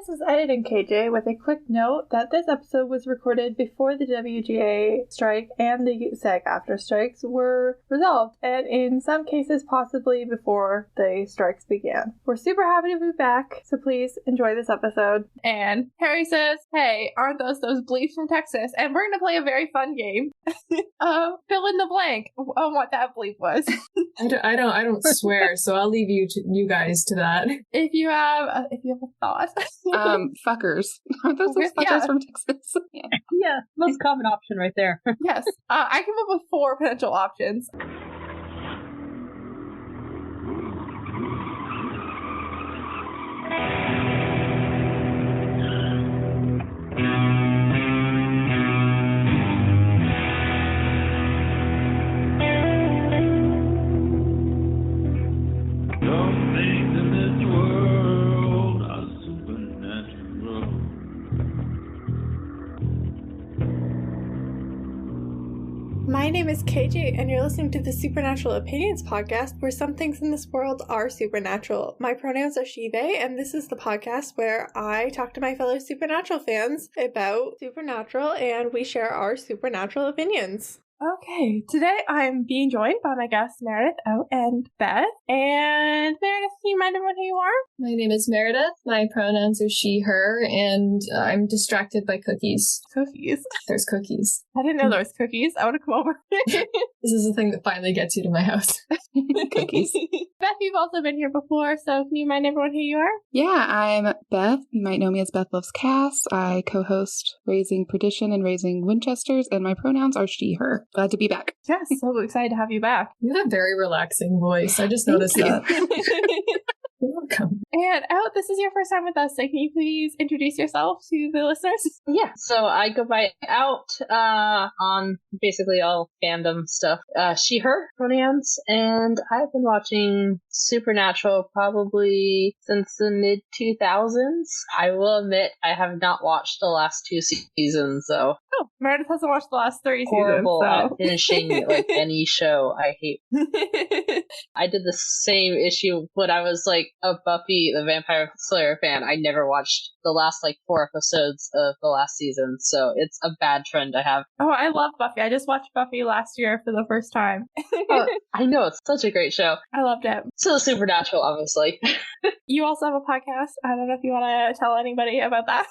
this is Editing KJ with a quick note that this episode was recorded before the WGA strike and the SAG-AFTRA strikes were resolved, and in some cases possibly before the strikes began. We're super happy to be back, so please enjoy this episode. And Harry says, hey, aren't those bleeps from Texas? And we're going to play a very fun game. Fill in the blank on what that bleep was. I don't swear, so I'll leave you guys to that. If you have a thought. Fuckers. Are those fuckers from Texas? Yeah, most common option right there. Yes. I came up with 4 potential options. My name is KJ, and you're listening to the Supernatural Opinions podcast, where some things in this world are supernatural. My pronouns are she, they, and this is the podcast where I talk to my fellow Supernatural fans about Supernatural, and we share our Supernatural opinions. Okay, today I'm being joined by my guests Meredith, and Beth. And Meredith, can you remind everyone who you are? My name is Meredith. My pronouns are she, her, and I'm distracted by cookies. Cookies? There's cookies. I didn't know there was cookies. I would have come over. This is the thing that finally gets you to my house. Cookies. Beth, you've also been here before, so can you remind everyone who you are? Yeah, I'm Beth. You might know me as Beth Loves Cass. I co-host Raising Perdition and Raising Winchesters, and my pronouns are she, her. Glad to be back. Yes, so excited to have you back. You have a very relaxing voice. I just noticed that. You're welcome. And this is your first time with us, so can you please introduce yourself to the listeners? Yeah, so I go by Out on basically all fandom stuff. She, her pronouns, and I've been watching Supernatural probably since the mid-2000s. I will admit I have not watched the last 2 seasons, so... Oh, Meredith hasn't watched the last 3 horrible seasons, at finishing like any show. I hate. I did the same issue when I was like a Buffy the Vampire Slayer fan. I never watched the last like 4 episodes of the last season, so it's a bad trend I have. Oh, I love Buffy. I just watched Buffy last year for the first time. Oh, I know, it's such a great show. I loved it. So Supernatural, obviously. You also have a podcast. I don't know if you want to tell anybody about that.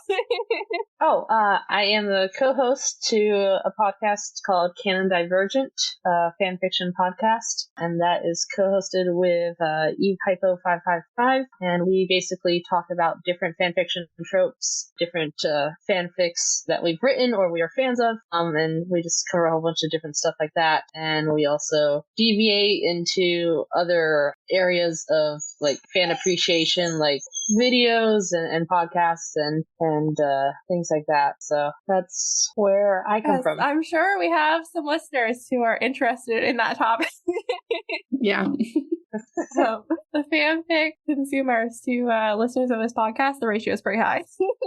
I am the co-host to a podcast called Canon Divergent, a fan fiction podcast, and that is co-hosted with Eve Hypo 555, and we basically talk about different fan fiction tropes, different fanfics that we've written or we are fans of, and we just cover a whole bunch of different stuff like that, and we also deviate into other areas of like fan appreciation, like videos and podcasts and things like that. So that's where I come from. I'm sure we have some listeners who are interested in that topic. Yeah. The fanfic consumers to listeners of this podcast, the ratio is pretty high.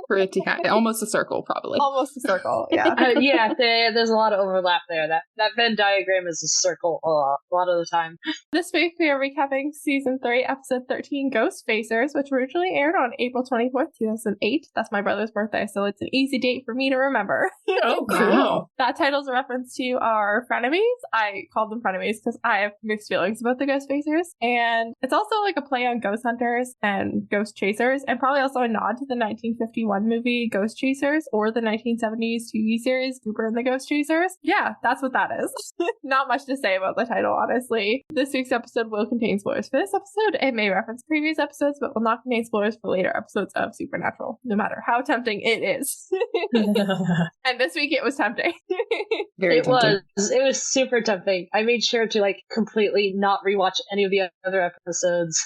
Pretty high. Almost a circle, probably. Almost a circle, yeah. Yeah, there's a lot of overlap there. That Venn diagram is a circle a lot of the time. This week we are recapping Season 3, Episode 13, Ghostfacers, which originally aired on April 24th, 2008. That's my brother's birthday, so it's an easy date for me to remember. Oh, cool. That title's a reference to our frenemies. I called them frenemies because I have mixed feelings about the Ghostfacers. And it's also like a play on ghost hunters and ghost chasers, and probably also a nod to the 1951 movie Ghost Chasers or the 1970s TV series Cooper and the Ghost Chasers. Yeah, that's what that is. Not much to say about the title, honestly. This week's episode will contain spoilers for this episode. It may reference previous episodes, but will not contain spoilers for later episodes of Supernatural, no matter how tempting it is. And this week it was tempting. Very tempting. It was super tempting. I made sure to like completely not rewatch any of the other episodes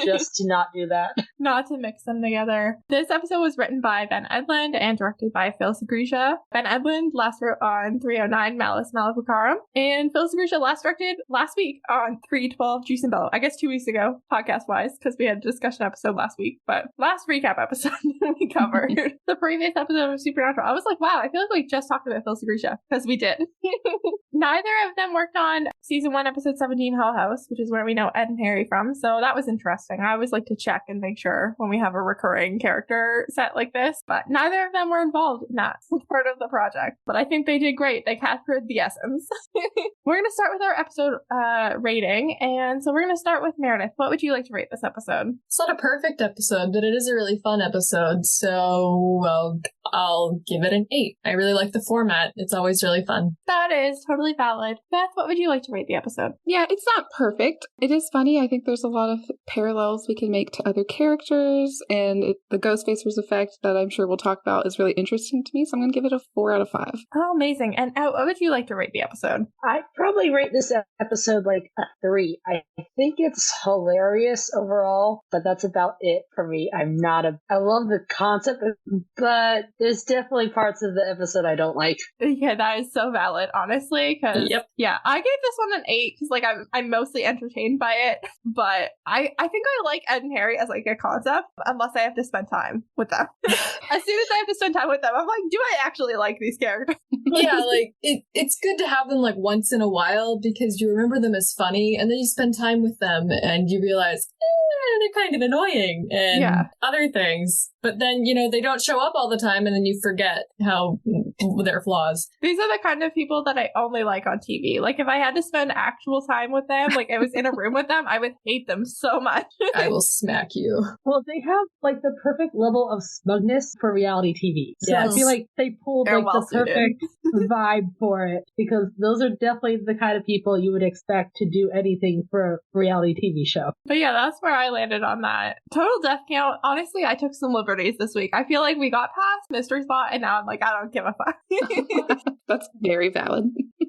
just to not do that. Not to mix them together. This episode was written by Ben Edlund and directed by Phil Segrisha. Ben Edlund last wrote on 309 Malice Maleficarum, and Phil Segrisha last directed last week on 312 Juice and Bellow. I guess 2 weeks ago, podcast-wise, because we had a discussion episode last week, but last recap episode we covered the previous episode of Supernatural. I was like, wow, I feel like we just talked about Phil Segrisha, because we did. Neither of them worked on season 1, episode 17, Hell House, which is where we know Ed and Harry from, so that was interesting. I always like to check and make sure when we have a recurring character set like this, but neither of them were involved in that part of the project. But I think they did great. They captured the essence. We're going to start with our episode rating, and so we're going to start with Meredith. What would you like to rate this episode? It's not a perfect episode, but it is a really fun episode, so well, I'll give it an 8. I really like the format. It's always really fun. That is totally valid. Beth, what would you like to rate the episode? Yeah, it's not perfect. It is funny. I think there's a lot of parallels we can make to other characters, and the Ghostfacers Effect that I'm sure we'll talk about is really interesting to me, so I'm going to give it a 4 out of 5. Oh, amazing. And what would you like to rate the episode? I'd probably rate this episode like a 3. I think it's hilarious overall, but that's about it for me. I love the concept, but there's definitely parts of the episode I don't like. Yeah, that is so valid, honestly, because yeah, I gave this one an 8 because like I'm mostly entertained by it, but I think I like Ed and Harry as like a concept, unless I have to spend time with them. As soon as I have to spend time with them, I'm like, do I actually like these characters? Yeah, like it's good to have them like once in a while because you remember them as funny, and then you spend time with them and you realize they're kind of annoying and other things. But then, they don't show up all the time, and then you forget how their flaws. These are the kind of people that I only like on TV. Like, if I had to spend actual time with them, like I was in a room with them, I would hate them so much. I will smack you. Well, they have like the perfect level of smugness for reality TV. So yes. I feel like they pulled like the perfect vibe for it, because those are definitely the kind of people you would expect to do anything for a reality TV show. But yeah, that's where I landed on that. Total death count. Honestly, I took some liberties this week. I feel like we got past Mystery Spot, and now I'm like, I don't give a fuck. That's very valid.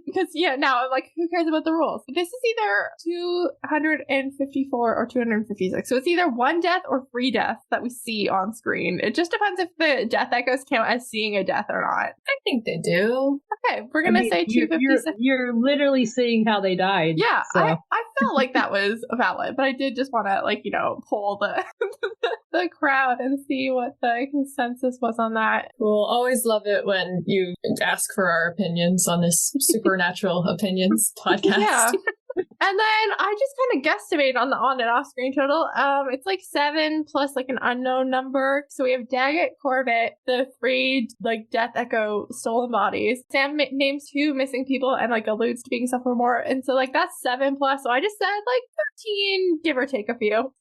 Because now I'm like, who cares about the rules? This is either 254 or 256. So it's either 1 death or 3 deaths that we see on screen. It just depends if the death echoes count as seeing a death or not. I think they do. Okay, we're going to say 256. You're literally seeing how they died. Yeah, so. I felt like that was valid, but I did just want to, poll the crowd and see what the consensus was on that. We'll always love it when you ask for our opinions on this Supernatural Opinions podcast. Yeah. And then I just kind of guesstimate on the on and off screen total. It's like 7 plus like an unknown number. So we have Daggett, Corbett, the 3 like Death Echo stolen bodies. Sam names 2 missing people and like alludes to being suffer more. And so like that's 7 plus. So I just said like 13, give or take a few.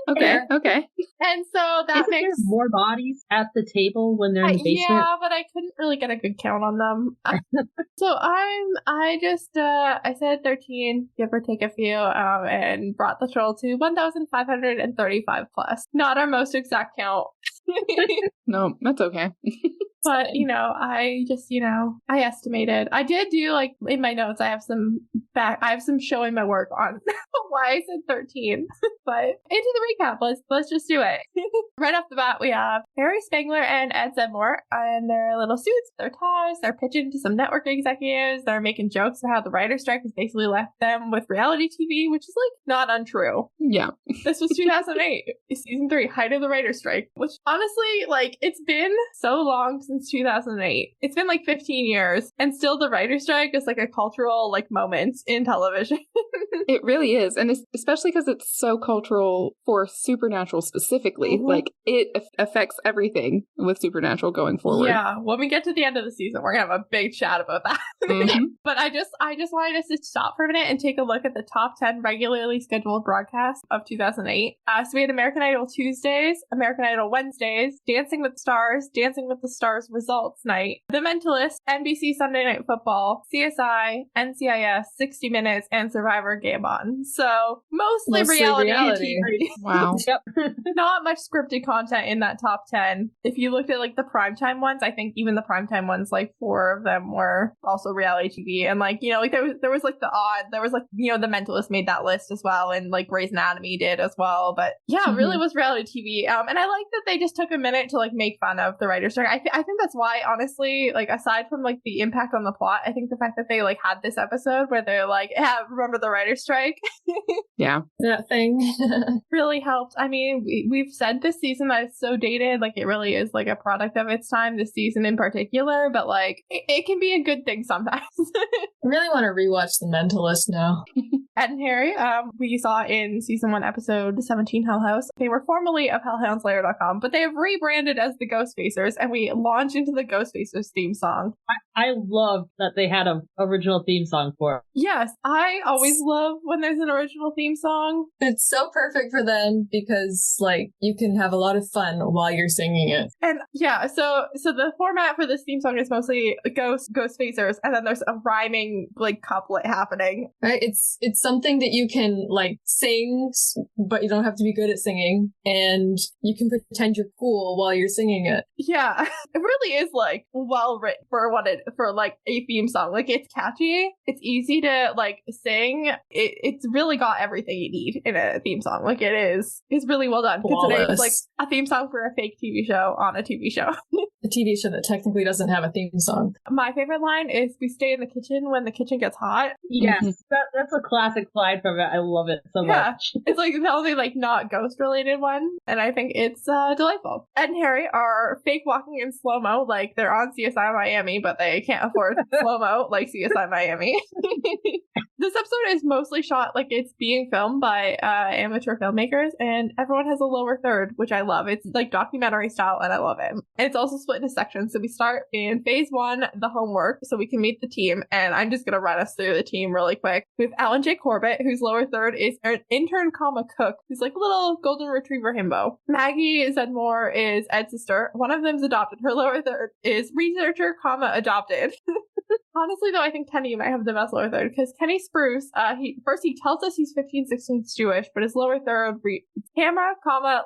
Okay. And so that makes there more bodies at the table when they're in the basement. Yeah, but I couldn't really get a good count on them. So I said 13. Give or take a few, and brought the total to 1,535 plus. Not our most exact count. No, that's okay. But, I just, I estimated. I did do, like, in my notes, I have some showing my work on why I said 13. But into the recap, let's just do it. Right off the bat, we have Harry Spengler and Ed Zeddmore in their little suits, their ties. They're pitching to some network executives. They're making jokes about how the writer's strike has basically left them with reality TV, which is, not untrue. Yeah. This was 2008, season 3, height of the writer's strike, which honestly, it's been so long since 2008. It's been 15 years, and still the writer's strike is a cultural moment in television. It really is, and especially because it's so cultural for Supernatural specifically. Mm-hmm. It affects everything with Supernatural going forward. Yeah, when we get to the end of the season, we're gonna have a big chat about that. Mm-hmm. But I just wanted us to stop for a minute and take a look at the top 10 regularly scheduled broadcasts of 2008. So we had American Idol Tuesdays, American Idol Wednesdays, Dancing with the Stars Stars Results Night, The Mentalist, NBC Sunday Night Football, CSI, NCIS, 60 Minutes, and Survivor Game On. So mostly reality. TV. Wow. Yep. Not much scripted content in that top 10. If you looked at like the primetime ones, I think even the primetime ones, like 4 of them were also reality TV. And like, like there was like The Mentalist made that list as well, and like Grey's Anatomy did as well. But yeah, it really was reality TV. And I like that they just took a minute to like make fun of the writer's strike. I think that's why, honestly, like aside from like the impact on the plot, I think the fact that they like had this episode where they're like, yeah, remember the writer's strike? Yeah. That thing. Really helped. I mean, we've said this season that it's so dated, like it really is like a product of its time, this season in particular, but like it can be a good thing sometimes. I really want to rewatch The Mentalist now. Ed and Harry, we saw in season 1, episode 17, Hell House. They were formerly of hellhoundslayer.com, but they have rebranded as the Ghostfacers, and we launched into the Ghostfacers theme song. I love that they had an original theme song for it. Yes, I always love when there's an original theme song. It's so perfect for them because, like, you can have a lot of fun while you're singing it. And yeah, so the format for this theme song is mostly Ghostfacers, and then there's a rhyming like couplet happening. Right? It's something that you can like sing, but you don't have to be good at singing, and you can pretend you're cool while you're singing it. Yeah, it really is like well written for like a theme song. Like it's catchy, it's easy to like sing. It's really got everything you need in a theme song. Like it's really well done. Considering it's like a theme song for a fake TV show on a TV show. A TV show that technically doesn't have a theme song. My favorite line is, "We stay in the kitchen when the kitchen gets hot." Yes, that's a classic line from it. I love it so much. It's like the only like not ghost related one, and I think it's delightful. Ed and Harry are fake walking in slow mo, like they're on CSI Miami, but they can't afford slow mo like CSI Miami. This episode is mostly shot like it's being filmed by amateur filmmakers, and everyone has a lower third, which I love. It's like documentary style, and I love it. And it's also split into sections. So we start in phase 1, the homework, so we can meet the team. And I'm just gonna run us through the team really quick. We have Alan J. Corbett, whose lower third is an intern, cook, who's like a little golden retriever himbo. Maggie Zeddmore is Ed's sister. One of them's adopted. Her lower third is researcher, adopted. Honestly, though, I think Kenny might have the best lower third, because Kenny Spruce, he tells us he's 15/16 Jewish, but his lower third camera,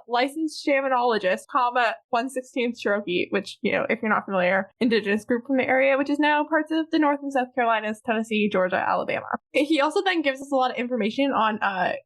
licensed shamanologist, 1/16 Cherokee, which, if you're not familiar, indigenous group from the area, which is now parts of the North and South Carolinas, Tennessee, Georgia, Alabama. He also then gives us a lot of information on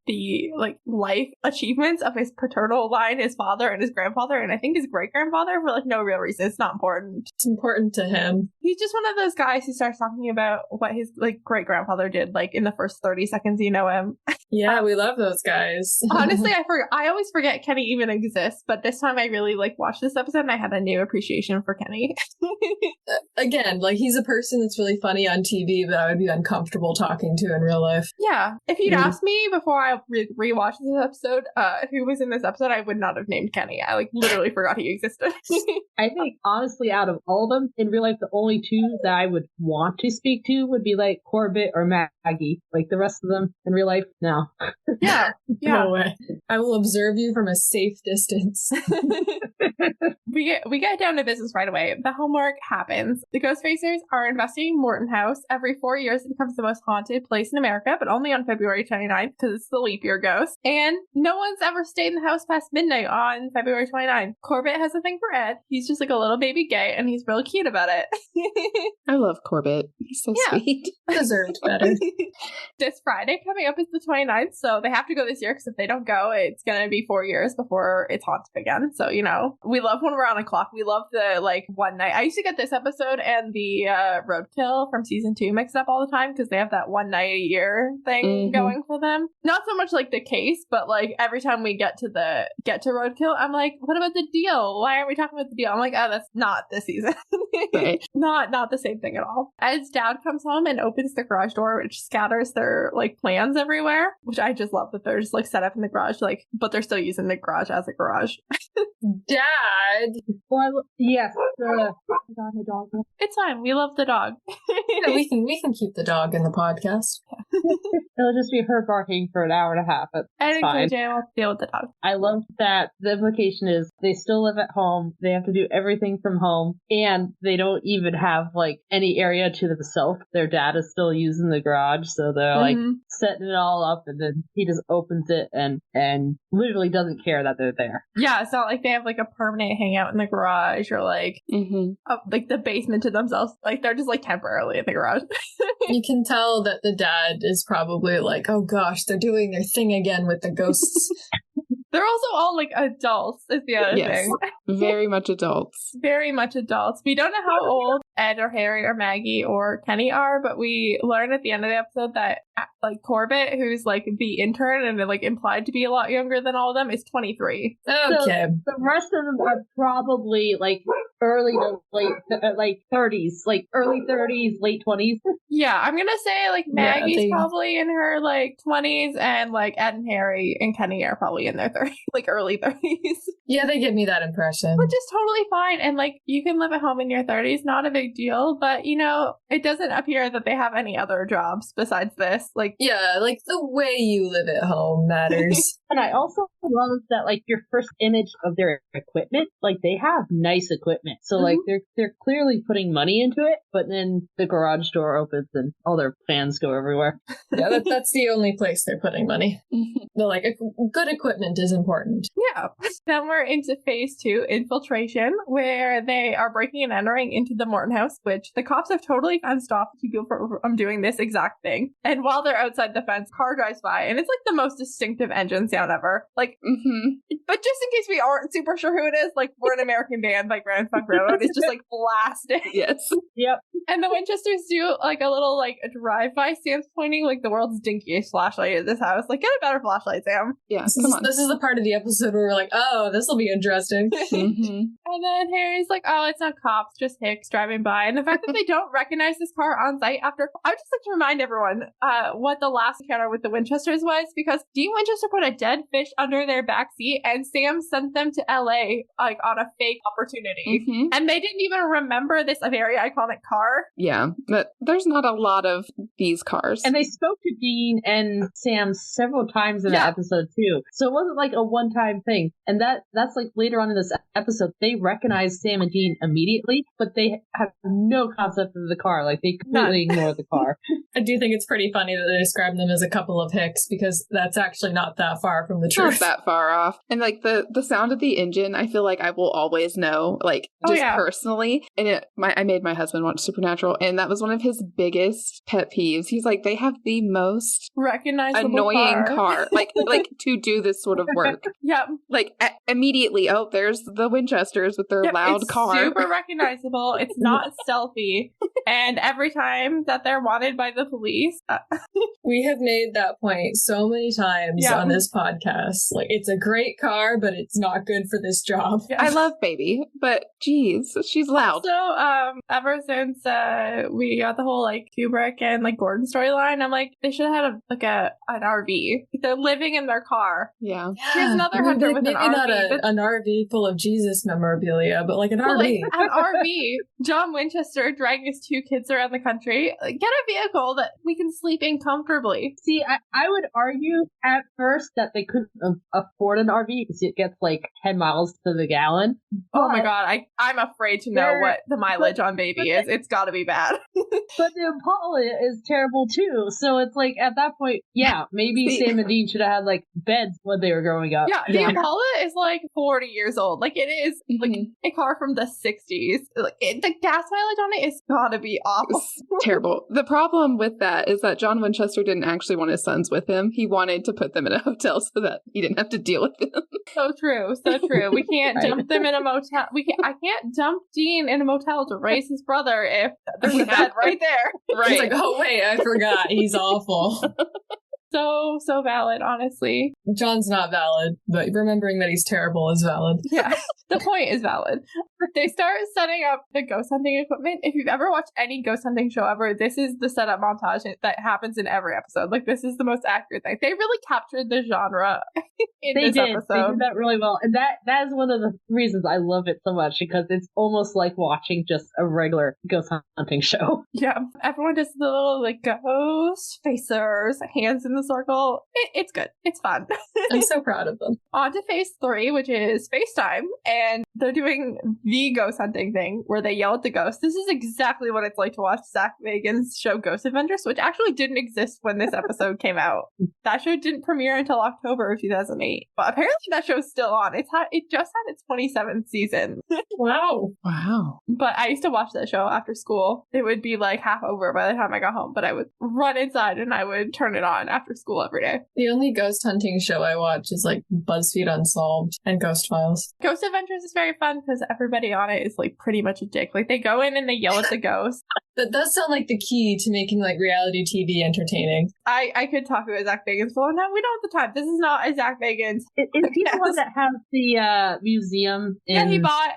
the like life achievements of his paternal line, his father and his grandfather, and I think his great-grandfather, for like no real reason. It's not important. It's important to him. He's just one of those guys who starts talking about what his like great-grandfather did like in the first 30 seconds you know him. Yeah, we love those guys. Honestly, I always forget Kenny even exists, but this time I really like watched this episode and I had a new appreciation for Kenny. Again, like he's a person that's really funny on TV, but I would be uncomfortable talking to in real life. Yeah. If you'd asked me before I rewatched this episode, who was in this episode, I would not have named Kenny. I like literally forgot he existed. I think honestly, out of all of them, in real life, the only two that I would want to speak to would be like Corbett or Maggie. Like the rest of them in real life, no. Yeah. No way. I will observe you from a safe distance. We get down to business right away. The homework happens. The Ghostfacers are investigating Morton House. Every 4 years, it becomes the most haunted place in America, but only on February 29th because it's the leap year ghost. And no one's ever stayed in the house past midnight on February 29th. Corbett has a thing for Ed. He's just like a little baby gay, and he's really cute about it. I love Corbett. He's so sweet. Deserved better. This Friday coming up is the 29th, so they have to go this year because if they don't go, it's going to be 4 years before it's haunted again. So, we love when we're on a clock. We love the like one night. I used to get this episode and the Roadkill from season 2 mixed up all the time because they have that one night a year thing going for them. Not so much like the case, but like every time we get to Roadkill, I'm like, what about the deal? Why aren't we talking about the deal? I'm like, oh, that's not this season. Right. Not the same thing at all. Ed's dad comes home and opens the garage door, which scatters their like plans everywhere, which I just love that they're just like set up in the garage, like, but they're still using the garage as a garage. Dad. Well, yes, my dog. It's fine. We love the dog. Yeah, we can keep the dog in the podcast. It'll just be her barking for an hour and a half. It's fine. KJ will deal with the dog. I love that the implication is they still live at home. They have to do everything from home, and they don't even have like any area to themselves. Their dad is still using the garage, so they're like setting it all up, and then he just opens it and literally doesn't care that they're there. Yeah, it's not like they have like a permanent hangout in the garage or like like the basement to themselves. Like they're just like temporarily in the garage. You can tell that the dad is probably like, oh gosh, they're doing their thing again with the ghosts. They're also all like adults is the other thing. Very much adults. Very much adults. We don't know how old Ed or Harry or Maggie or Kenny are, but we learn at the end of the episode that like Corbett, who's like the intern and like implied to be a lot younger than all of them, is 23. Okay. So the rest of them are probably like early to late, like 30s, like early 30s, late 20s. Yeah, I'm gonna say like Maggie's probably in her like 20s, and like Ed and Harry and Kenny are probably in their 30s, like early 30s. Yeah, they give me that impression. Which is totally fine, and like you can live at home in your 30s, not a big deal. But you know, it doesn't appear that they have any other jobs besides this. Like, yeah, like the way you live at home matters. And I also love that like your first image of their equipment, like they have nice equipment. So like they're clearly putting money into it, but then the garage door opens and all their fans go everywhere. Yeah, that's the only place they're putting money. They're like, good equipment is important. Yeah. Then we're into phase 2, infiltration, where they are breaking and entering into the Morton house, which the cops have totally fenced off to keep people from doing this exact thing. And while they're outside the fence, car drives by, and it's like the most distinctive engine sound ever. Like, but just in case we aren't super sure who it is, like We're an American Band by Grand Funk Railroad is just like blasting. Yes. Yep. And the Winchesters do like a little like a drive-by. Sam's pointing like the world's dinkiest flashlight at this house. Like, get a better flashlight, Sam. Yeah, This is the part of the episode where we're like, oh, this will be interesting. And then Harry's like, oh, it's not cops, just Hicks driving by. And the fact that they don't recognize this car on site after, I would just like to remind everyone what the last encounter with the Winchesters was, because Dean Winchester put a dead fish under their back seat, and Sam sent them to LA like on a fake opportunity. And they didn't even remember this very iconic car. Yeah, but there's not a lot of these cars. And they spoke to Dean and Sam several times in the episode too. So it wasn't like a one-time thing. And that's like later on in this episode, they recognize Sam and Dean immediately, but they have no concept of the car. Like they completely ignore the car. I do think it's pretty funny that they describe them as a couple of Hicks, because that's actually not that far from the truth. Not that far off. And like the sound of the engine, I feel like I will always know, like just personally. And I made my husband watch Supernatural, and that was one of his biggest pet peeves. He's like, they have the most recognizable annoying car. like to do this sort of work. Yep. Like immediately, oh, there's the Winchesters with their loud car. Super recognizable. It's not stealthy. And every time that they're wanted by the police. We have made that point so many times on this podcast. Like, it's a great car, but it's not good for this job. I love Baby, but geez, she's loud. So, ever since we got the whole like Kubrick and like Gordon storyline, I'm like, they should have had an RV. They're living in their car. Yeah. Here's another hunter with an RV. Not an RV full of Jesus memorabilia, but like an RV. Like, an RV. John Winchester dragging his 2 kids around the country. Get a vehicle that we can sleep in comfortably. See, I would argue at first that they couldn't afford an RV because it gets like 10 miles to the gallon. Oh my god, I'm afraid to know what the mileage on Baby is. It's gotta be bad. But the Impala is terrible too. So it's like at that point, maybe Sam and Dean should have had like beds when they were growing up. Yeah, the Impala is like 40 years old. Like it is like a car from the 60s. Like the gas mileage on it is gotta be awful. It's terrible. The problem with that is that John Winchester didn't actually want his sons with him. He wanted to put them in a hotel so that he didn't have to deal with them. So true. So true. We can't dump them in a motel. I can't dump Dean in a motel to raise his brother if there's a bed right there. Right. It's like, oh wait, I forgot. He's awful. So valid, honestly. John's not valid, but remembering that he's terrible is valid. Yeah, the point is valid. They start setting up the ghost hunting equipment. If you've ever watched any ghost hunting show ever, this is the setup montage that happens in every episode. Like, this is the most accurate thing. They really captured the genre in this episode. They did that really well. And that is one of the reasons I love it so much, because it's almost like watching just a regular ghost hunting show. Yeah. Everyone does the little, like, Ghostfacers, hands in the circle. It's good. It's fun. I'm so proud of them. On to phase 3, which is FaceTime. And they're doing the ghost hunting thing where they yell at the ghost. This is exactly what it's like to watch Zach Bagans' show Ghost Adventures, which actually didn't exist when this episode came out. That show didn't premiere until October of 2008. But apparently that show's still on. It just had its 27th season. Wow. But I used to watch that show after school. It would be like half over by the time I got home, but I would run inside and I would turn it on after school every day. The only ghost hunting show I watch is like BuzzFeed Unsolved and Ghost Files. Ghost Adventures is very fun because everybody on it is like pretty much a dick. Like, they go in and they yell at the ghost. That does sound like the key to making like reality TV entertaining. I could talk about Zach Bagans, but no, we don't have the time. This is not a Zach Bagans. Is he the one that has the museum? Yeah, he bought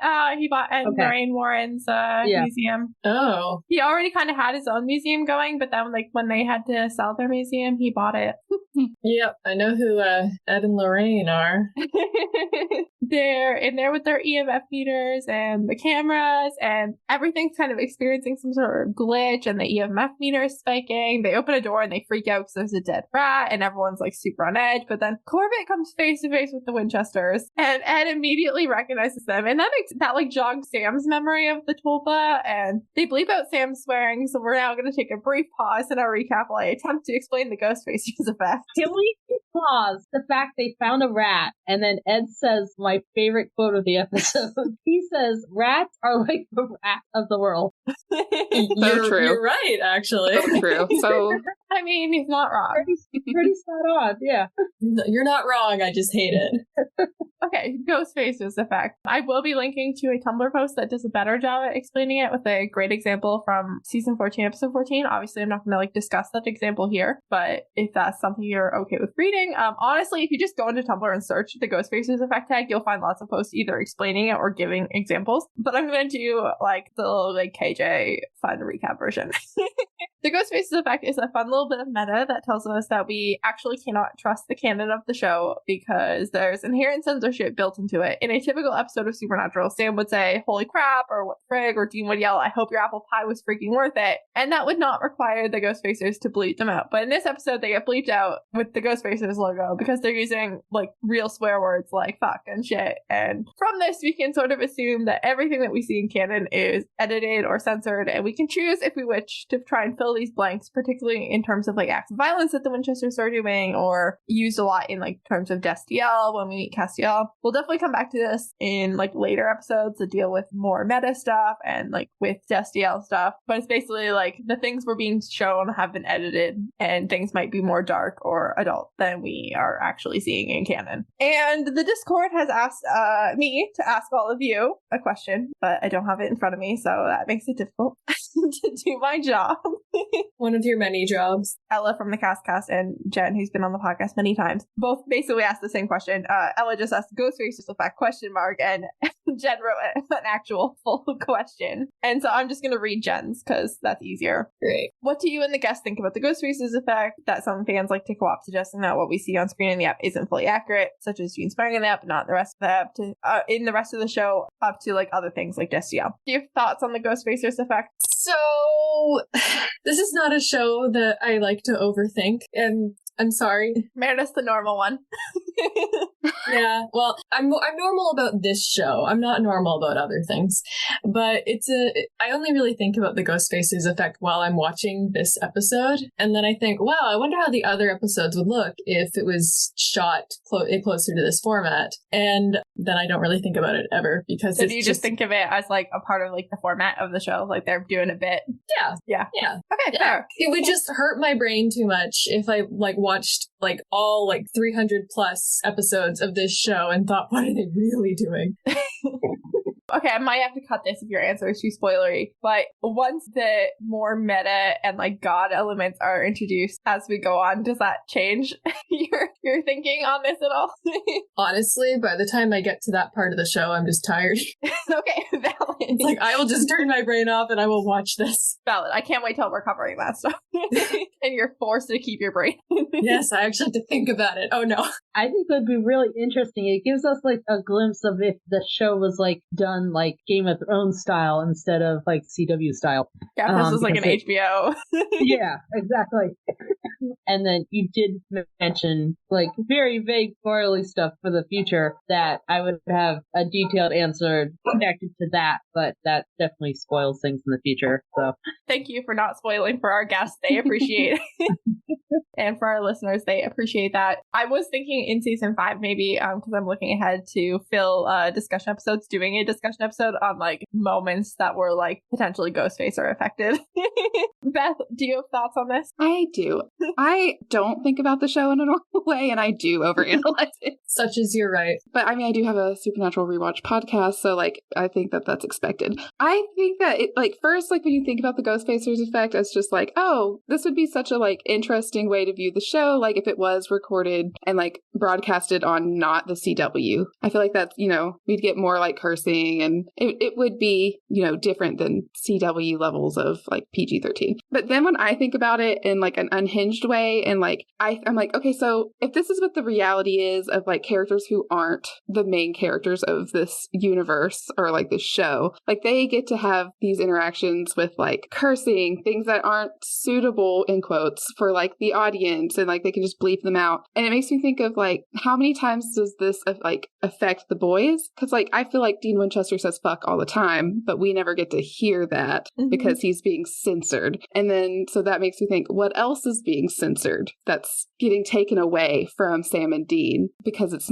Ed and Lorraine Warren's museum. Oh. He already kind of had his own museum going, but then like when they had to sell their museum, he bought it. Yep, I know who Ed and Lorraine are. They're in there with their EMF meters and the cameras, and everything's kind of experiencing some sort of glitch, and the EMF meter is spiking. They open a door and they freak out because there's a dead rat, and everyone's like super on edge. But then Corbett comes face to face with the Winchesters, and Ed immediately recognizes them, and that like jogs Sam's memory of the tulpa, and they bleep out Sam swearing. So we're now going to take a brief pause in our recap while I attempt to explain the Ghostfacers effect. Can we pause the fact they found a rat, and then Ed says my favorite quote of the episode. He says, "Rats are like the rat of the world." True. You're right, actually. So true. So I mean, he's not wrong. Pretty spot on, yeah. You're not wrong, I just hate it. Okay, Ghostfacers Effect. I will be linking to a Tumblr post that does a better job at explaining it with a great example from season 14, episode 14. Obviously, I'm not going to like discuss that example here, but if that's something you're okay with reading, honestly, if you just go into Tumblr and search the Ghostfacers Effect tag, you'll find lots of posts either explaining it or giving examples. But I'm going to do like the like KJ fun recap version. The Ghostfacers Effect is a fun little bit of meta that tells us that we actually cannot trust the canon of the show because there's inherent censorship built into it. In a typical episode of Supernatural, Sam would say, "Holy crap," or "What the frig," or Dean would yell, "I hope your apple pie was freaking worth it." And that would not require the Ghostfacers to bleep them out. But in this episode, they get bleeped out with the Ghostfacers logo because they're using like real swear words like fuck and shit. And from this, we can sort of assume that everything that we see in canon is edited or censored, and we can choose if we wish to try and fill these blanks, particularly in terms of like acts of violence that the Winchesters are doing, or used a lot in like terms of Destiel when we meet Castiel. We'll definitely come back to this in like later episodes to deal with more meta stuff and like with Destiel stuff. But it's basically like the things we're being shown have been edited, and things might be more dark or adult than we are actually seeing in canon. And the Discord has asked me to ask all of you a question, but I don't have it in front of me, so that makes it difficult to do my job. One of your many jobs. Ella from the Cast and Jen, who's been on the podcast many times, both basically asked the same question. Ella just asked Ghostfacers Effect ? And Jen wrote an actual full question. And so I'm just going to read Jen's because that's easier. Great. What do you and the guests think about the Ghostfacers Effect? That some fans like to co-op, suggesting that what we see on screen in the app isn't fully accurate, such as Gene Sparring in the app, but not the rest of the app, in the rest of the show, up to like other things like Destiel. Do you have thoughts on the Ghostfacers Effect? So, this is not a show that I like to overthink, and I'm sorry. Meredith's the normal one. Yeah, well, I'm normal about this show. I'm not normal about other things. But I only really think about the Ghostfacers Effect while I'm watching this episode. And then I think, wow, I wonder how the other episodes would look if it was shot closer to this format. And then I don't really think about it ever because so do you just think of it as like a part of like the format of the show? Like they're doing a bit? Yeah. Okay, fair. It would just hurt my brain too much if I like watched like all like 300 plus episodes of this show and thought, what are they really doing? Okay, I might have to cut this if your answer is too spoilery, but once the more meta and like God elements are introduced as we go on, does that change your thinking on this at all? Honestly, by the time I get to that part of the show, I'm just tired. Okay, valid. It's like, I will just turn my brain off and I will watch this. Valid. I can't wait till we're covering that stuff. And you're forced to keep your brain. Yes, I actually have to think about it. Oh no. I think it would be really interesting. It gives us like a glimpse of if the show was like done like Game of Thrones style instead of like CW style. Yeah, this was like an HBO. Yeah, exactly. And then you did mention like very vague spoilery stuff for the future that I would have a detailed answer connected to that, but that definitely spoils things in the future. So thank you for not spoiling for our guests. They appreciate it. And for our listeners, they appreciate that. I was thinking in season 5, maybe, because I'm looking ahead to fill discussion episodes, doing a discussion episode on like moments that were like potentially Ghostfacer affected. Beth, do you have thoughts on this? I do. I don't think about the show in a normal way, and I do overanalyze it. Such as you're right. But I mean, I do have a Supernatural rewatch podcast, so like, I think that that's expected. I think that it, like, first, like, when you think about the Ghostfacers effect, it's just like, oh, this would be such a like interesting way to view the show, like if it was recorded and like broadcasted on not the CW. I feel like that's, you know, we'd get more like cursing, and it would be, you know, different than CW levels of like PG-13. But then when I think about it in like an unhinged way, and like I'm like, okay, so if this is what the reality is of like characters who aren't the main characters of this universe or like this show, like they get to have these interactions with like cursing, things that aren't suitable in quotes for like the audience, and like they can just bleep them out. And it makes me think of like, how many times does this like affect the boys? Because like I feel like Dean Winchester says fuck all the time, but we never get to hear that because he's being censored. And then so that makes me think, what else is being censored that's getting taken away from Sam and Dean because it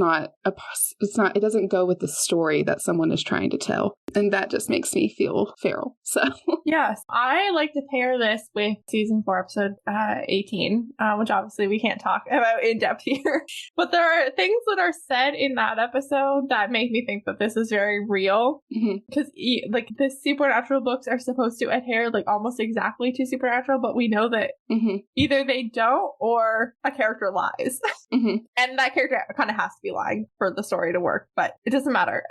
doesn't go with the story that someone is trying to tell. And that just makes me feel feral. So yes, I like to pair this with season 4 episode 18, which obviously we can't talk about in depth here. But there are things that are said in that episode that make me think that this is very real. Because like the Supernatural books are supposed to adhere like almost exactly to Supernatural, but we know that either they don't or a character lies. And that character kind of has to be lying for the story to work, but it doesn't matter.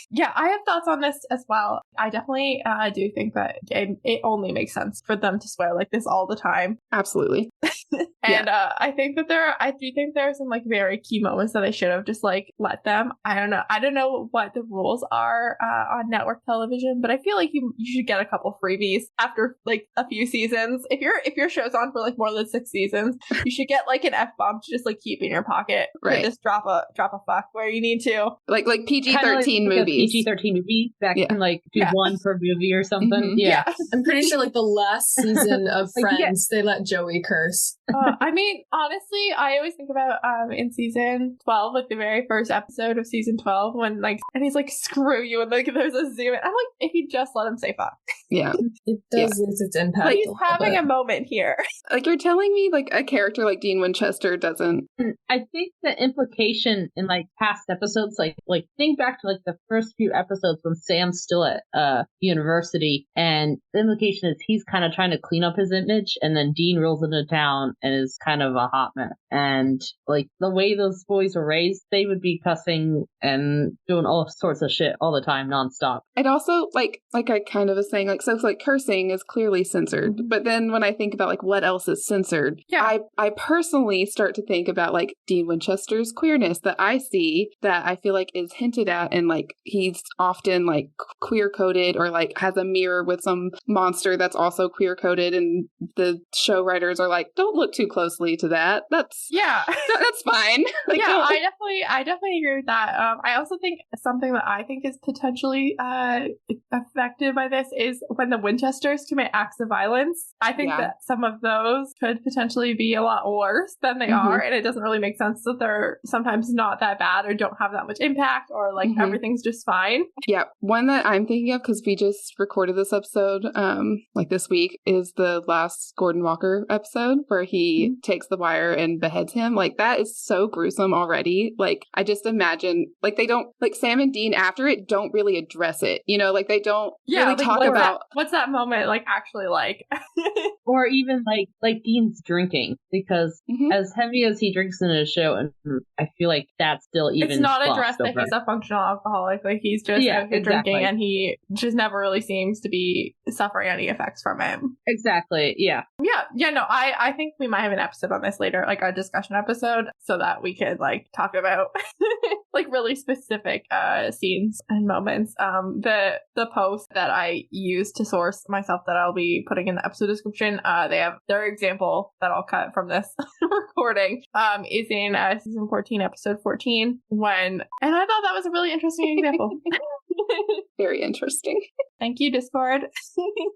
Yeah, I have thoughts on this as well. I definitely do think that it only makes sense for them to swear like this all the time. Absolutely. And I think that I do think there are some like very key moments that I should have just like let them. I don't know what the rules are on network television, but I feel like you should get a couple freebies after like a few seasons. If your show's on for like more than 6 seasons, you should get like an F-bomb to just like keep in your pocket. Right. Just drop a fuck where you need to. Like PG-13 movies. PG-13 movie that can like do one per movie or something. Yeah. I'm pretty sure like the last season of Friends, they let Joey curse. I mean, honestly, I always think about in season 12, like the very first episode of season 12, when like, and he's like, screw you, and like there's a zoom in. I'm like, if you just let him say fuck. Yeah. It does lose its impact. Like, he's having a moment here. Like, you're telling me like a character like Dean Winchester doesn't. I think the implication in like past episodes, like think back to like the first few episodes when Sam's still at university, and the implication is he's kind of trying to clean up his image, and then Dean rolls into town and is kind of a hot mess. And like the way those boys were raised, they would be cussing and doing all sorts of shit all the time, nonstop. And also, like I kind of was saying, like, so like cursing is clearly censored, but then when I think about like what else is censored, I personally start to think about like Dean Winchester's queerness that I see, that I feel like is hinted at, and like he's often like queer coded or like has a mirror with some monster that's also queer coded, and the show writers are like, don't look too closely to that. That's fine. Like, yeah, I definitely agree with that. I also think something that I think is potentially affected by this is when the Winchesters commit acts of violence. I think that some of those could potentially be a lot worse than they are, and it doesn't really make sense that they're sometimes not that bad or don't have that much impact, or like everything's just fine. Yeah, one that I'm thinking of, because we just recorded this episode like this week, is the last Gordon Walker episode where he takes the wire and beheads him. Like, that is so gruesome already. Like, I just imagine, like, they don't, like, Sam and Dean after it don't really address it. You know, like, they don't really talk about... What's that moment, like, actually like? Or even, like Dean's drinking, because as heavy as he drinks in his show, and I feel like that's still even... It's not addressed that he's a functional alcoholic. Like, he's just out here drinking, and he just never really seems to be suffering any effects from it. Exactly, yeah. Yeah, no, I think we might have an episode on this later, like a discussion episode, so that we could, like, talk about, like, really specific scenes and moments. The post that I used to source myself that I'll be putting in the episode description, they have their example that I'll cut from this recording, is in season 14, episode 14, and I thought that was a really interesting example. Very interesting. Thank you, Discord,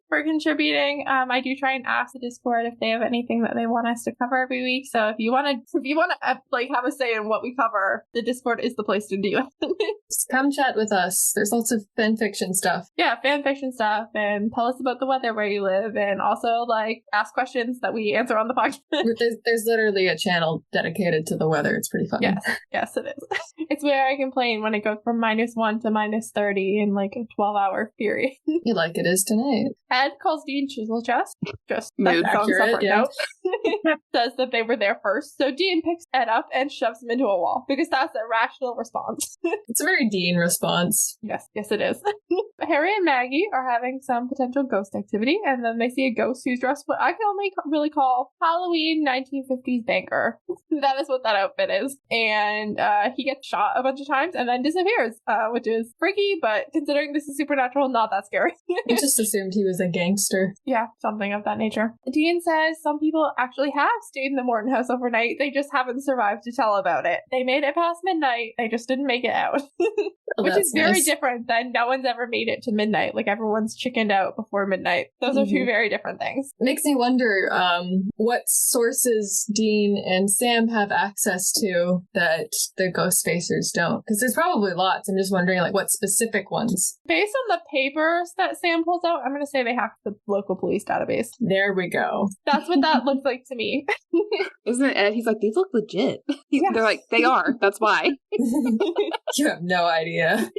for contributing. I do try and ask the Discord if they have anything that they want us to cover every week. So if you want to like have a say in what we cover, the Discord is the place to do it. Just come chat with us. There's lots of fan fiction stuff. Yeah, fan fiction stuff, and tell us about the weather where you live, and also like ask questions that we answer on the podcast. There's literally a channel dedicated to the weather. It's pretty fun. Yes, it is. It's where I complain when it goes from -1 to -30 in like a 12-hour period. You like it is tonight. Ed calls Dean Chisel Chest. Just mood accurate, yeah. Says that they were there first. So Dean picks Ed up and shoves him into a wall because that's a rational response. It's a very Dean response. Yes, it is. Harry and Maggie are having some potential ghost activity, and then they see a ghost who's dressed what I can only really call Halloween 1950s banker. That is what that outfit is. And he gets shot a bunch of times and then disappears, which is freaky, but considering this is supernatural, not that scary. I just assumed he was a gangster. Yeah, something of that nature. Dean says some people actually have stayed in the Morton house overnight. They just haven't survived to tell about it. They made it past midnight. They just didn't make it out. Which is very different than no one's ever made it to midnight. Like, everyone's chickened out before midnight. Those are two very different things. Makes me wonder what sources Dean and Sam have access to that the Ghostfacers don't. Because there's probably lots. I'm just wondering, like, what specific ones. Based on the papers that Sam pulls out, I'm going to say they hacked the local police database. There we go. That's what that looks like to me. Isn't it Ed? He's like, these look legit. They're like, they are. That's why. You have no idea.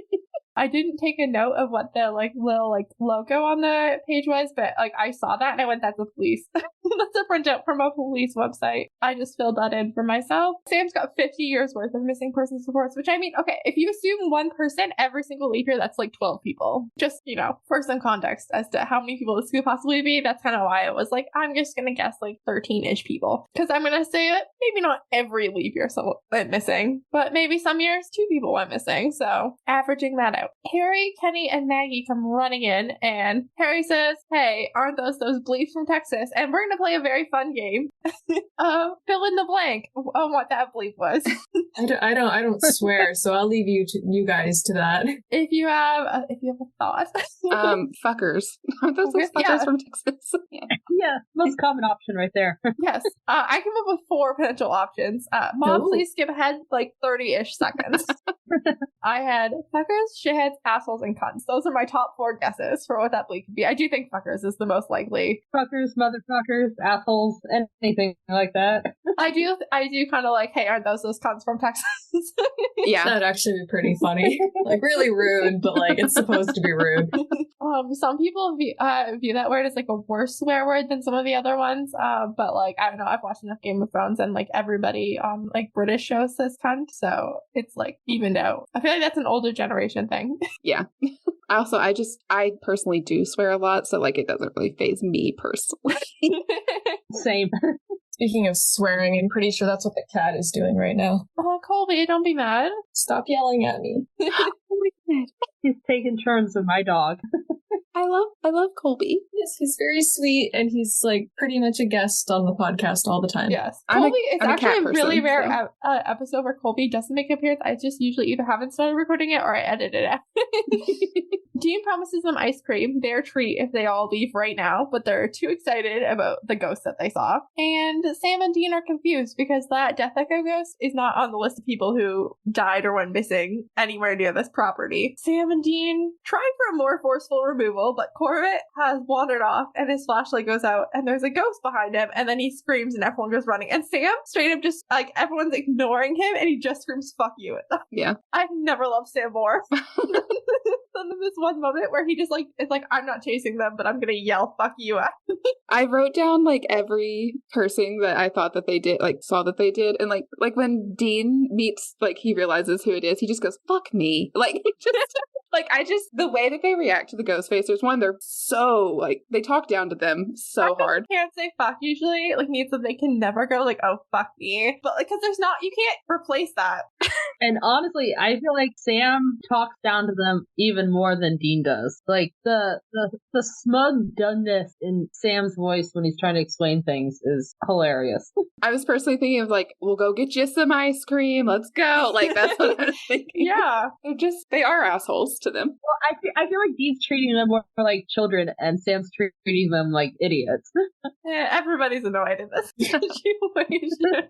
I didn't take a note of what the like little like logo on the page was, but like I saw that and I went, that's a police. That's a printout from a police website. I just filled that in for myself. Sam's got 50 years worth of missing persons reports, which I mean, okay, if you assume one person every single leap year, that's like 12 people. Just, you know, for some context as to how many people this could possibly be, that's kind of why it was like, I'm just going to guess like 13-ish people. Because I'm going to say that maybe not every leap year someone went missing, but maybe some years 2 people went missing. So averaging that out. Harry, Kenny, and Maggie come running in, and Harry says, hey, aren't those bleeps from Texas? And we're going to play a very fun game. Fill in the blank on what that bleep was. I don't swear, so I'll leave you guys to that. If you have a thought. Fuckers. Aren't those fuckers from Texas? Yeah, most common option right there. Yes. I came up with 4 potential options. Mom, please skip ahead like 30-ish seconds. I had fuckers, shitheads, assholes, and cunts. Those are my top 4 guesses for what that bleep could be. I do think fuckers is the most likely. Fuckers, motherfuckers, assholes, anything like that. I do kind of like, hey, aren't those cunts from Texas? Yeah. That'd actually be pretty funny. Like, really rude, but like, it's supposed to be rude. Some people view that word as like a worse swear word than some of the other ones. But like, I don't know, I've watched enough Game of Thrones and like everybody on like British shows says cunt, so it's like evened out. I feel like that's an older generation thing. Yeah. I personally do swear a lot, so like it doesn't really faze me personally. Same. Speaking of swearing, I'm pretty sure that's what the cat is doing right now. Oh, Colby, don't be mad. Stop yelling at me. Oh my God. He's taking turns with my dog. I love Colby. Yes, he's very sweet, and he's like pretty much a guest on the podcast all the time. Yes, Colby is actually a really rare episode where Colby doesn't make an appearance. I just usually either haven't started recording it or I edit it out. Dean promises them ice cream, their treat if they all leave right now, but they're too excited about the ghost that they saw. And Sam and Dean are confused because that Death Echo ghost is not on the list of people who died or went missing anywhere near this property. Sam and Dean tried for a more forceful removal, but Corbett has wandered off and his flashlight goes out and there's a ghost behind him and then he screams and everyone goes running. And Sam straight up just, like, everyone's ignoring him and he just screams, fuck you at them. Yeah. I've never loved Sam more. This one moment where he just, like, it's like, I'm not chasing them, but I'm gonna yell, fuck you at. I wrote down, like, every cursing that I thought that they did, like, saw that they did. And, like when Dean meets, like, he realizes who it is, he just goes, fuck me. Like, just... Like, the way that they react to the Ghostfacers, one, they're so, like, they talk down to them so hard. I can't say fuck usually. Like, means that they can never go, like, oh, fuck me. But, like, because you can't replace that. And honestly, I feel like Sam talks down to them even more than Dean does. Like, the smug doneness in Sam's voice when he's trying to explain things is hilarious. I was personally thinking of, like, we'll go get you some ice cream. Let's go. Like, that's what I was thinking. Yeah. They are assholes to them. Well, I feel like Dean's treating them more like children and Sam's treating them like idiots. Yeah, everybody's annoyed in this situation.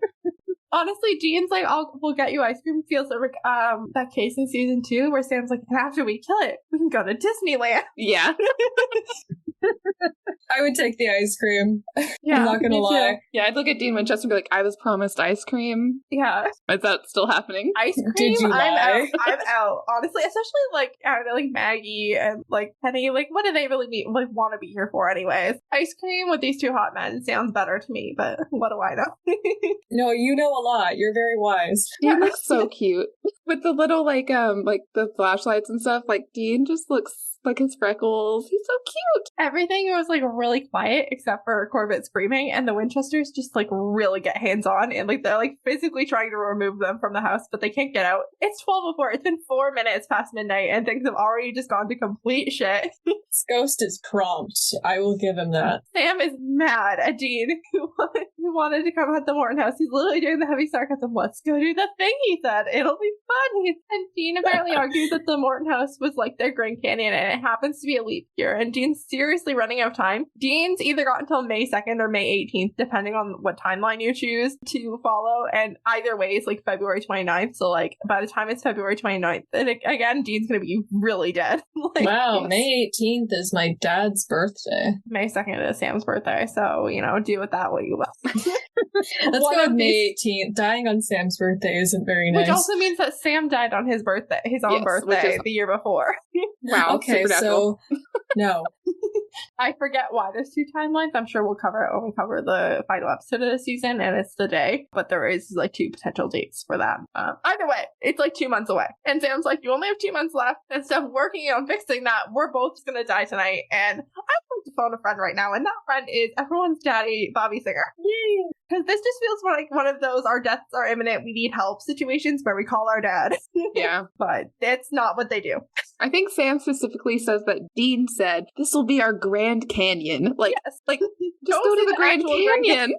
Honestly, Dean's like, we'll get you ice cream. Feels like that case in season 2 where Sam's like, after we kill it, we can go to Disneyland. Yeah. I would take the ice cream. Yeah, I'm not gonna lie. Yeah, I'd look at Dean Winchester and be like, I was promised ice cream. Yeah. Is that still happening? Ice cream? Did you lie? I'm out. Honestly, especially like, I don't know, like Maggie and like Penny, like what do they really want to be here for anyways? Ice cream with these two hot men sounds better to me, but what do I know? No, you know a lot. You're very wise. Dean looks so cute. With the little like the flashlights and stuff, like Dean just looks like his freckles. He's so cute. Everything was like really quiet except for Corbett screaming, and the Winchesters just like really get hands on and like they're like physically trying to remove them from the house, but they can't get out. It's 12:04. It's been 4 minutes past midnight and things have already just gone to complete shit. This ghost is prompt. I will give him that. Sam is mad at Dean who wanted to come at the Morton house. He's literally doing the heavy sarcasm. Let's go do the thing, he said. It'll be fun. And Dean apparently argued that the Morton house was like their Grand Canyon and it happens to be a leap year, and Dean's seriously running out of time. Dean's either got until May 2nd or May 18th, depending on what timeline you choose to follow, and either way it's like February 29th, so like by the time it's February 29th, and again, Dean's gonna be really dead. Like, wow, yes. May 18th is my dad's birthday. May 2nd is Sam's birthday, so, you know, do with that what you will. Let's go with May 18th. Dying on Sam's birthday isn't very nice. Which also means that Sam died on his birthday, his own birthday, the year before. Wow, okay, so no. I forget why there's 2 timelines. I'm sure we'll cover it when we cover the final episode of the season, and it's the day, but there is like 2 potential dates for that. Either way, it's like 2 months away. And Sam's like, you only have 2 months left. Instead of working on fixing that, we're both just gonna die tonight. And I'm going to phone a friend right now, and that friend is everyone's daddy, Bobby Singer. Yay! Because this just feels like one of those our deaths are imminent, we need help situations where we call our dad. Yeah. But that's not what they do. I think Sam specifically says that Dean said, this will be our Grand Canyon. Like, yes. Like, just go to the Grand Canyon.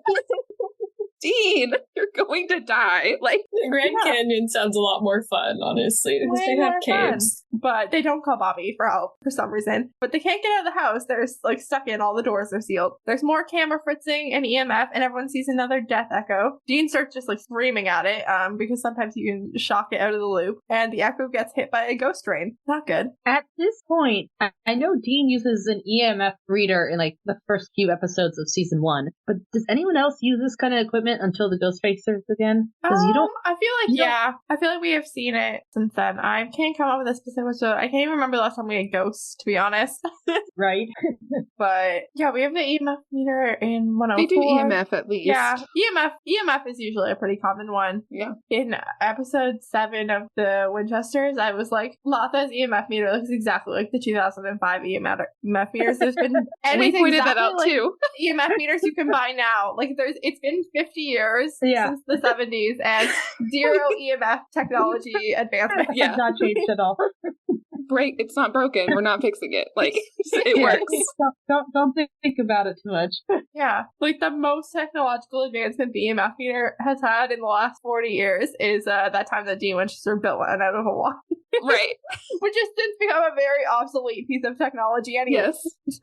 Dean, you're going to die. Like, the Grand Canyon sounds a lot more fun, honestly. They have caves. Fun. But they don't call Bobby for help for some reason. But they can't get out of the house. They're like stuck in. All the doors are sealed. There's more camera fritzing and EMF, and everyone sees another death echo. Dean starts just like screaming at it because sometimes you can shock it out of the loop. And the echo gets hit by a ghost train. Not good. At this point, I know Dean uses an EMF reader in like the first few episodes of season 1. But does anyone else use this kind of equipment until the Ghostfacers again? Because you don't. I feel like I feel like we have seen it since then. I can't come up with a specific. So I can't even remember the last time we had ghosts, to be honest. Right. But yeah, we have the EMF meter in 104. They do EMF at least. Yeah, EMF is usually a pretty common one. Yeah. In episode 7 of the Winchesters, I was like, Latha's EMF meter looks exactly like the 2005 EMF meters. There's been we pointed that out like too. EMF meters you can buy now. Like it's been 50 years since the 70s and 0 EMF technology advancement. Yeah, has not changed at all. It's not broken. We're not fixing it. Like, it works. Don't think about it too much. Yeah, like the most technological advancement the EMF meter has had in the last 40 years is that time that Dean Winchester built one out of a wall. Right. Which has since become a very obsolete piece of technology anyway. Yes.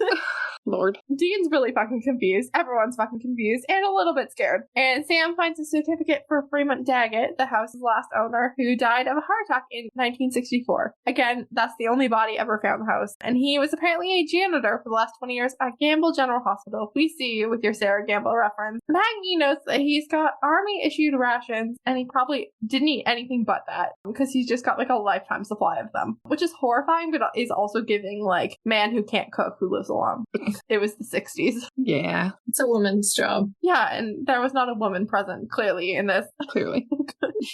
Lord. Dean's really fucking confused. Everyone's fucking confused and a little bit scared. And Sam finds a certificate for Fremont Daggett, the house's last owner, who died of a heart attack in 1964. Again, that's the only body ever found in the house. And he was apparently a janitor for the last 20 years at Gamble General Hospital. We see you with your Sarah Gamble reference. Maggie notes that he's got army-issued rations, and he probably didn't eat anything but that, because he's just got like a lifetime supply of them, which is horrifying, but is also giving like man who can't cook who lives alone. It was the 60s. Yeah. It's a woman's job. Yeah, and there was not a woman present, clearly, in this. Clearly.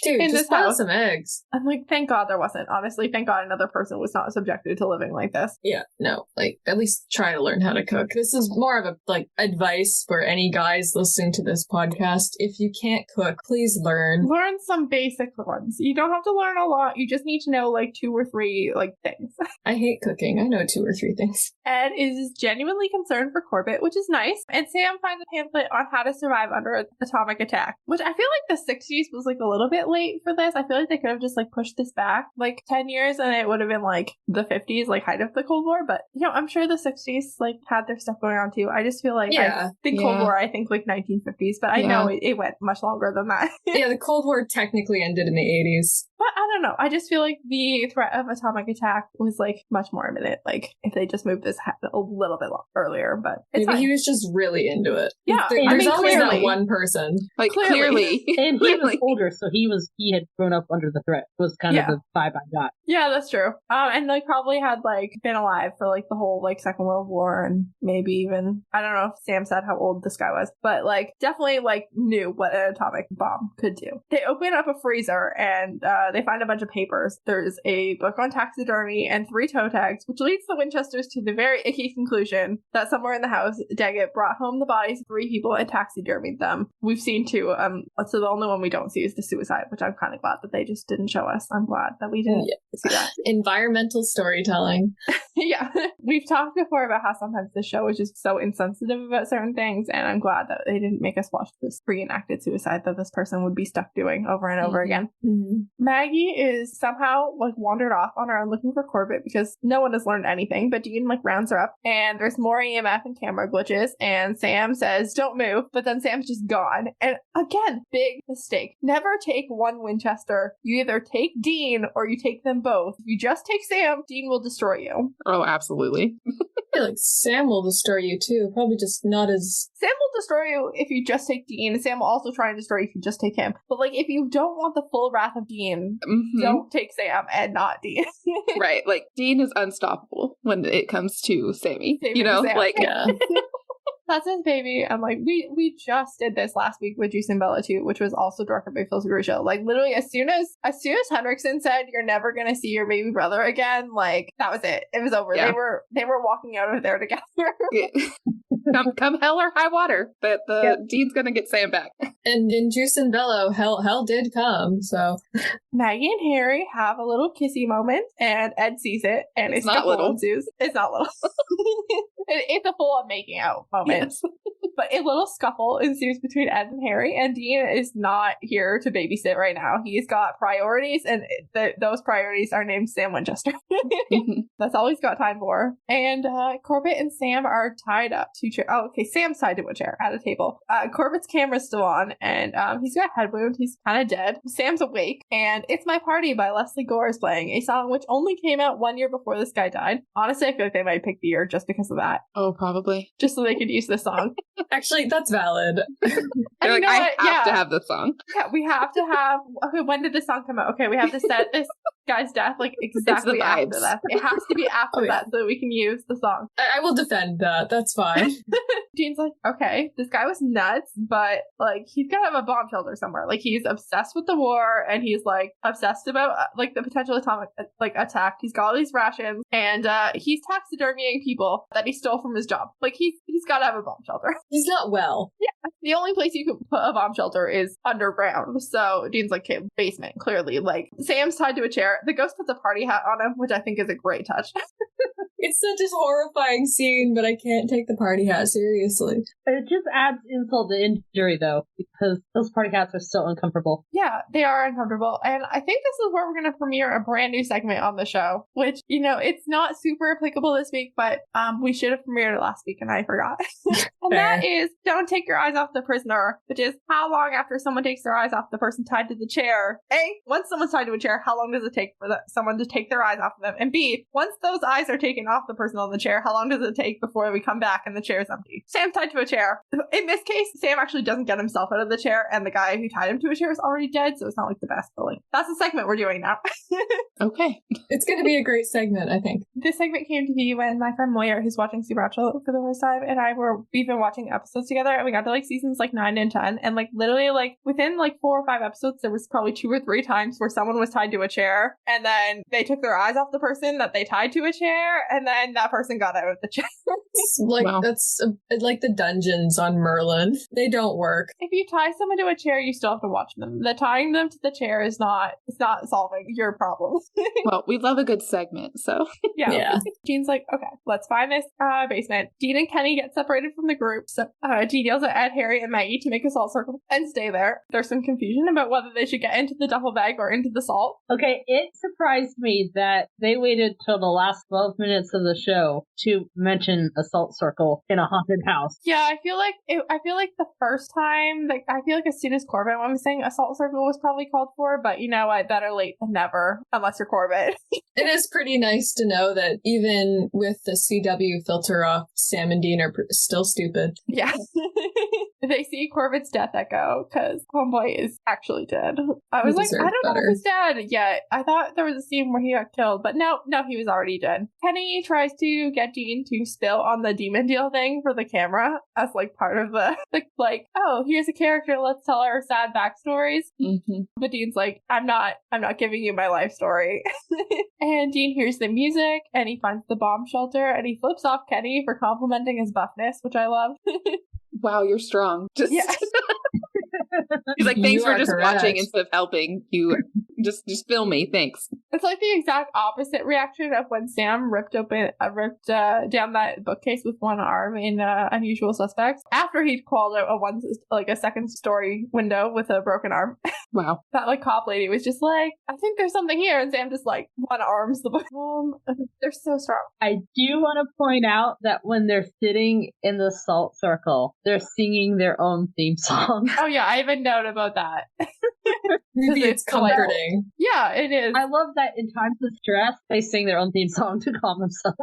Dude, in just this pile house. some eggs. I'm like, thank God there wasn't. Honestly, thank God another person was not subjected to living like this. Yeah, no, like, at least try to learn how to cook. This is more of a, like, advice for any guys listening to this podcast. If you can't cook, please learn. Learn some basic ones. You don't have to learn a lot. You just need to know, like, 2 or 3, like, things. I hate cooking. I know 2 or 3 things. Ed is genuinely concerned for Corbett, which is nice. And Sam finds a pamphlet on how to survive under an atomic attack, which I feel like the 60s was, like, a little bit late for this. I feel like they could have just, like, pushed this back, like, 10 years, and it would have been, like, the 50s, like, height of the Cold War. But, you know, I'm sure the 60s, like, had their stuff going on, too. I just feel like, Cold War, I think, like, 1950s, but I know it went much longer than that. Yeah, the Cold War technically ended in the 80s. But I don't know. I just feel like the threat of atomic attack was, like, much more imminent. Like, if they just moved this a little bit earlier, but it's Maybe he was just really into it. Yeah, there's always clearly. that one person. Like, clearly. And he was older, so he had grown up under the threat. Was kind of the vibe I got. Yeah, that's true. And like probably had like been alive for like the whole like Second World War, and maybe even, I don't know if Sam said how old this guy was, but like definitely like knew what an atomic bomb could do. They open up a freezer and they find a bunch of papers. There's a book on taxidermy and 3 toe tags, which leads the Winchesters to the very icky conclusion that somewhere in the house, Daggett brought home the bodies of 3 people and taxidermied them. We've seen 2. So the only one we don't see is the suicide, which I'm kind of glad that they just didn't show us. I'm glad that we didn't see that. Environmental storytelling. Yeah. We've talked before about how sometimes the show is just so insensitive about certain things, and I'm glad that they didn't make us watch this reenacted suicide that this person would be stuck doing over and over again. Mm-hmm. Maggie is somehow like wandered off on her own looking for Corbett because no one has learned anything, but Dean like rounds her up, and there's more EMF and camera glitches, and Sam says don't move, but then Sam's just gone. And again, big mistake. Never take one Winchester. You either take Dean or you take them both. If you just take Sam, Dean will destroy you. Oh, absolutely. I feel like Sam will destroy you too. Probably just not as... Sam will destroy you if you just take Dean. Sam will also try and destroy you if you just take him. But like, if you don't want the full wrath of Dean, don't take Sam and not Dean. Right. Like, Dean is unstoppable when it comes to Sammy. You know, like... Yeah. That's his baby. And like, we just did this last week with Juice and Bella too, which was also directed by Phil Grusha. Like, literally, as soon as Henriksen said, "You're never gonna see your baby brother again," like, that was it. It was over. Yeah. They were walking out of there together. Come hell or high water, but Dean's gonna get Sam back. And in Juice and Bello, hell did come, so... Maggie and Harry have a little kissy moment, and Ed sees it, and It's a not scuffle little. ensues. It's not little. It's a full-on making out moment. Yes. But a little scuffle ensues between Ed and Harry, and Dean is not here to babysit right now. He's got priorities, and those priorities are named Sam Winchester. That's all he's got time for. And Corbett and Sam are tied up to chair. Oh, okay, Sam's tied to a chair at a table. Corbett's camera's still on, and he's got a head wound. He's kind of dead. Sam's awake, and It's My Party by Leslie Gore is playing, a song which only came out 1 year before this guy died. Honestly, I feel like they might pick the year just because of that. Oh, probably. Just so they could use this song. Actually, that's valid. They're like, I have to have this song. Yeah, we have to have... Okay, when did this song come out? Okay, we have to set this guy's death like exactly after that. It has to be after that so we can use the song. I will defend that. That's fine. Dean's like, okay, this guy was nuts, but like he's got to have a bomb shelter somewhere. Like he's obsessed with the war, and he's like obsessed about like the potential atomic like attack. He's got all these rations, and he's taxidermying people that he stole from his job. Like he's got to have a bomb shelter. He's not well. Yeah, The only place you can put a bomb shelter is underground. So Dean's like, okay, basement, clearly. Like, Sam's tied to a chair. The ghost puts a party hat on him, which I think is a great touch. It's such a horrifying scene, but I can't take the party hat seriously. It just adds insult to injury, though, because those party hats are so uncomfortable. Yeah, they are uncomfortable. And I think this is where we're going to premiere a brand new segment on the show, which, you know, it's not super applicable this week, but we should have premiered it last week and I forgot. And that is, don't take your eyes off the prisoner, which is how long after someone takes their eyes off the person tied to the chair. A, once someone's tied to a chair, how long does it take for someone to take their eyes off of them? And B, once those eyes are taken off the person on the chair, how long does it take before we come back and the chair is empty? Sam's tied to a chair. In this case, Sam actually doesn't get himself out of the chair, and the guy who tied him to a chair is already dead, so it's not like the best, but like, that's the segment we're doing now. Okay. It's going to be a great segment, I think. This segment came to be when my friend Moyer, who's watching Supernatural for the first time, and we've been watching episodes together, and we got to like seasons like 9 and 10, and like literally like within like 4 or 5 episodes, there was probably 2 or 3 times where someone was tied to a chair, and then they took their eyes off the person that they tied to a chair, and then that person got out of the chair. That's like the dungeons on Merlin. They don't work. If you tie someone to a chair, you still have to watch them. The tying them to the chair is not solving your problem. Well, we love a good segment, so. Yeah. Jean's like, okay, let's find this basement. Dean and Kenny get separated from the group. So Jean yells at Ed, Harry, and Maggie to make a salt circle and stay there. There's some confusion about whether they should get into the duffel bag or into the salt. Okay, it surprised me that they waited till the last 12 minutes of the show to mention a salt circle in a haunted house. Yeah, I feel like the first time, like I feel like as soon as Corbett went missing, a salt circle was probably called for, but you know what, better late than never, unless you're Corbett. It is pretty nice to know that even with the CW filter off, Sam and Dean are still stupid. Yeah. They see Corbett's death echo because homeboy is actually dead. I was like, I don't know if he's dead yet. I thought there was a scene where he got killed, but no, he was already dead. Kenny tries to get Dean to spill on the demon deal thing for the camera as like part of the like, oh, here's a character, let's tell our sad backstories. Mm-hmm. But Dean's like, I'm not giving you my life story. And Dean hears the music and he finds the bomb shelter and he flips off Kenny for complimenting his buffness, which I love. Wow, you're strong. Just yeah. He's like, thanks for just watching instead of helping. You just film me, thanks. It's like the exact opposite reaction of when Sam ripped down that bookcase with one arm in Unusual Suspects after he'd crawled out a second story window with a broken arm. Wow. That like cop lady was just like, I think there's something here, and Sam just like one arms the book. They're so strong. I do want to point out that when they're sitting in the salt circle, they're singing their own theme song. Oh yeah, I have a note about that. Maybe it's comforting. Yeah, it is. I love that in times of stress, they sing their own theme song to calm themselves.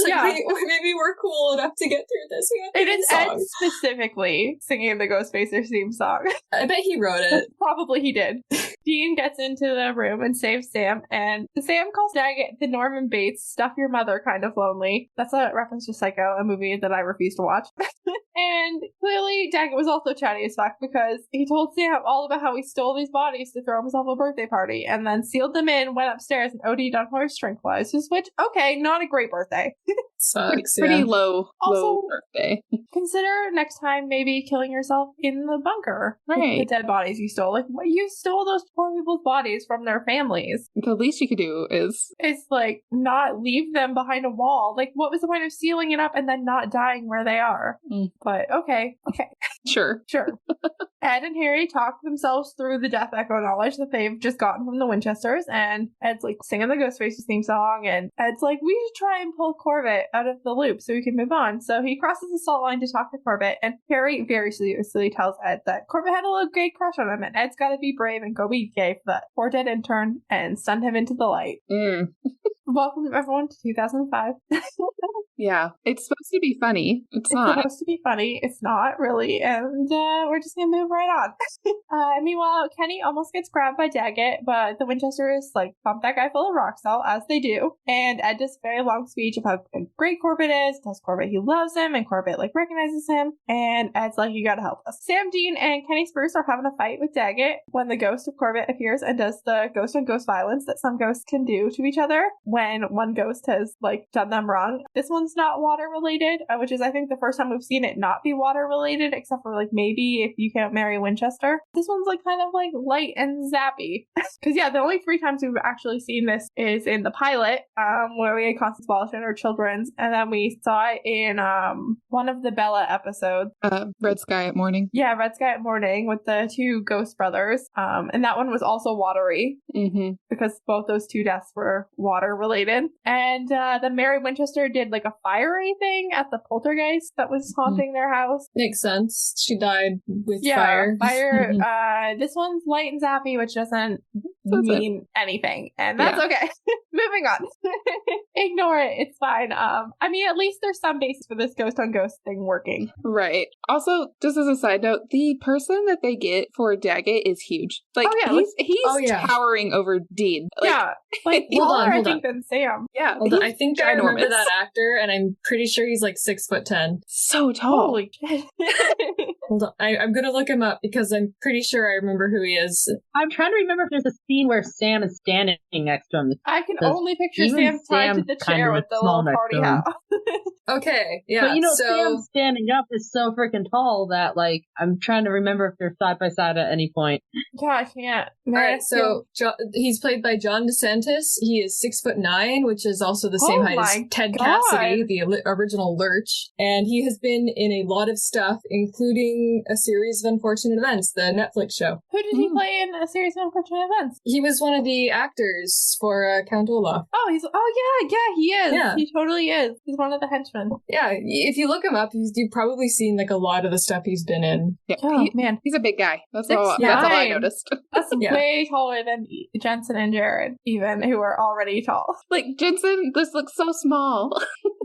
Yeah. Maybe we're cool enough to get through this. It is Ed specifically singing the Ghostfacers theme song. I bet he wrote it. Probably he did. Dean gets into the room and saves Sam, and Sam calls Daggett the Norman Bates stuff your mother kind of lonely. That's a reference to Psycho, a movie that I refuse to watch. And clearly Daggett was also chatty as fuck because he told Sam all about how he stole these bodies to throw himself a birthday party and then sealed them in, went upstairs and OD'd on horse tranquilizers, which, okay, not a great birthday. Sucks, pretty low birthday. Consider next time maybe killing yourself in the bunker. Right. With the dead bodies you stole. Like, you stole those poor people's bodies from their families. The least you could do is like not leave them behind a wall. Like, what was the point of sealing it up and then not dying where they are? But okay. Sure. Ed and Harry talk themselves through the death echo knowledge that they've just gotten from the Winchesters, and Ed's like singing the Ghostfacers theme song, and Ed's like, we should try and pull Corbett out of the loop so we can move on. So he crosses the salt line to talk to Corbett, and Harry very seriously tells Ed that Corbett had a little gay crush on him, and Ed's gotta be brave and go be gay for that poor dead intern and send him into the light. Welcome everyone to 2005. Yeah, it's supposed to be funny. It's not supposed to be funny. It's not really, and we're just gonna move right on. Meanwhile, Kenny almost gets grabbed by Daggett, but the Winchesters like pump that guy full of rock salt as they do, and Ed does a very long speech of how great Corbett is, tells Corbett he loves him, and Corbett like recognizes him, and Ed's like, you gotta help us. Sam, Dean, and Kenny Spruce are having a fight with Daggett when the ghost of Corbett appears and does the ghost on ghost violence that some ghosts can do to each other when one ghost has like done them wrong. This one's not water related, which is I think the first time we've seen it not be water related, except for like maybe if you count Mary Winchester. This one's like kind of like light and zappy. Because yeah, the only 3 times we've actually seen this is in the pilot, where we had Constance Walsh and her children's, and then we saw it in one of the Bella episodes. Red Sky at Morning. Yeah, Red Sky at Morning with the 2 ghost brothers. And that one was also watery. Mm-hmm. Because both those 2 deaths were water related. And then Mary Winchester did like a fiery thing at the poltergeist that was haunting their house. Makes sense. She died with fire. This one's light and zappy, which doesn't mean anything. And that's okay. Moving on. Ignore it. It's fine. I mean, at least there's some basis for this ghost on ghost thing working. Right. Also, just as a side note, the person that they get for Daggett is huge. Like, he's towering over Dean. Like taller, I think, than Sam. Yeah. I think I remember that actor, and I'm pretty sure he's like 6'10". So tall. Holy shit. Hold on. I'm gonna look him up because I'm pretty sure I remember who he is. I'm trying to remember if there's a scene where Sam is standing next to him. I can only picture Sam tied to the chair with the little party hat. Okay, yeah. But Sam standing up is so freaking tall that, like, I'm trying to remember if they're side by side at any point. Gosh, yeah. Alright, so he's played by John DeSantis. He is 6'9", which is also the same height as Ted Cassidy, the original Lurch. And he has been in a lot of stuff, including a series of Unfortunate Events, the Netflix show. Who did he play in a series of Unfortunate Events? He was one of the actors for Count Olaf. Oh, he is. Yeah. He totally is. He's one of the henchmen. Yeah, if you look him up, you've probably seen like a lot of the stuff he's been in. Yeah. Oh, man. He's a big guy. That's 6'9". all I noticed. That's way taller than Jensen and Jared, even, who are already tall. Like, Jensen, this looks so small.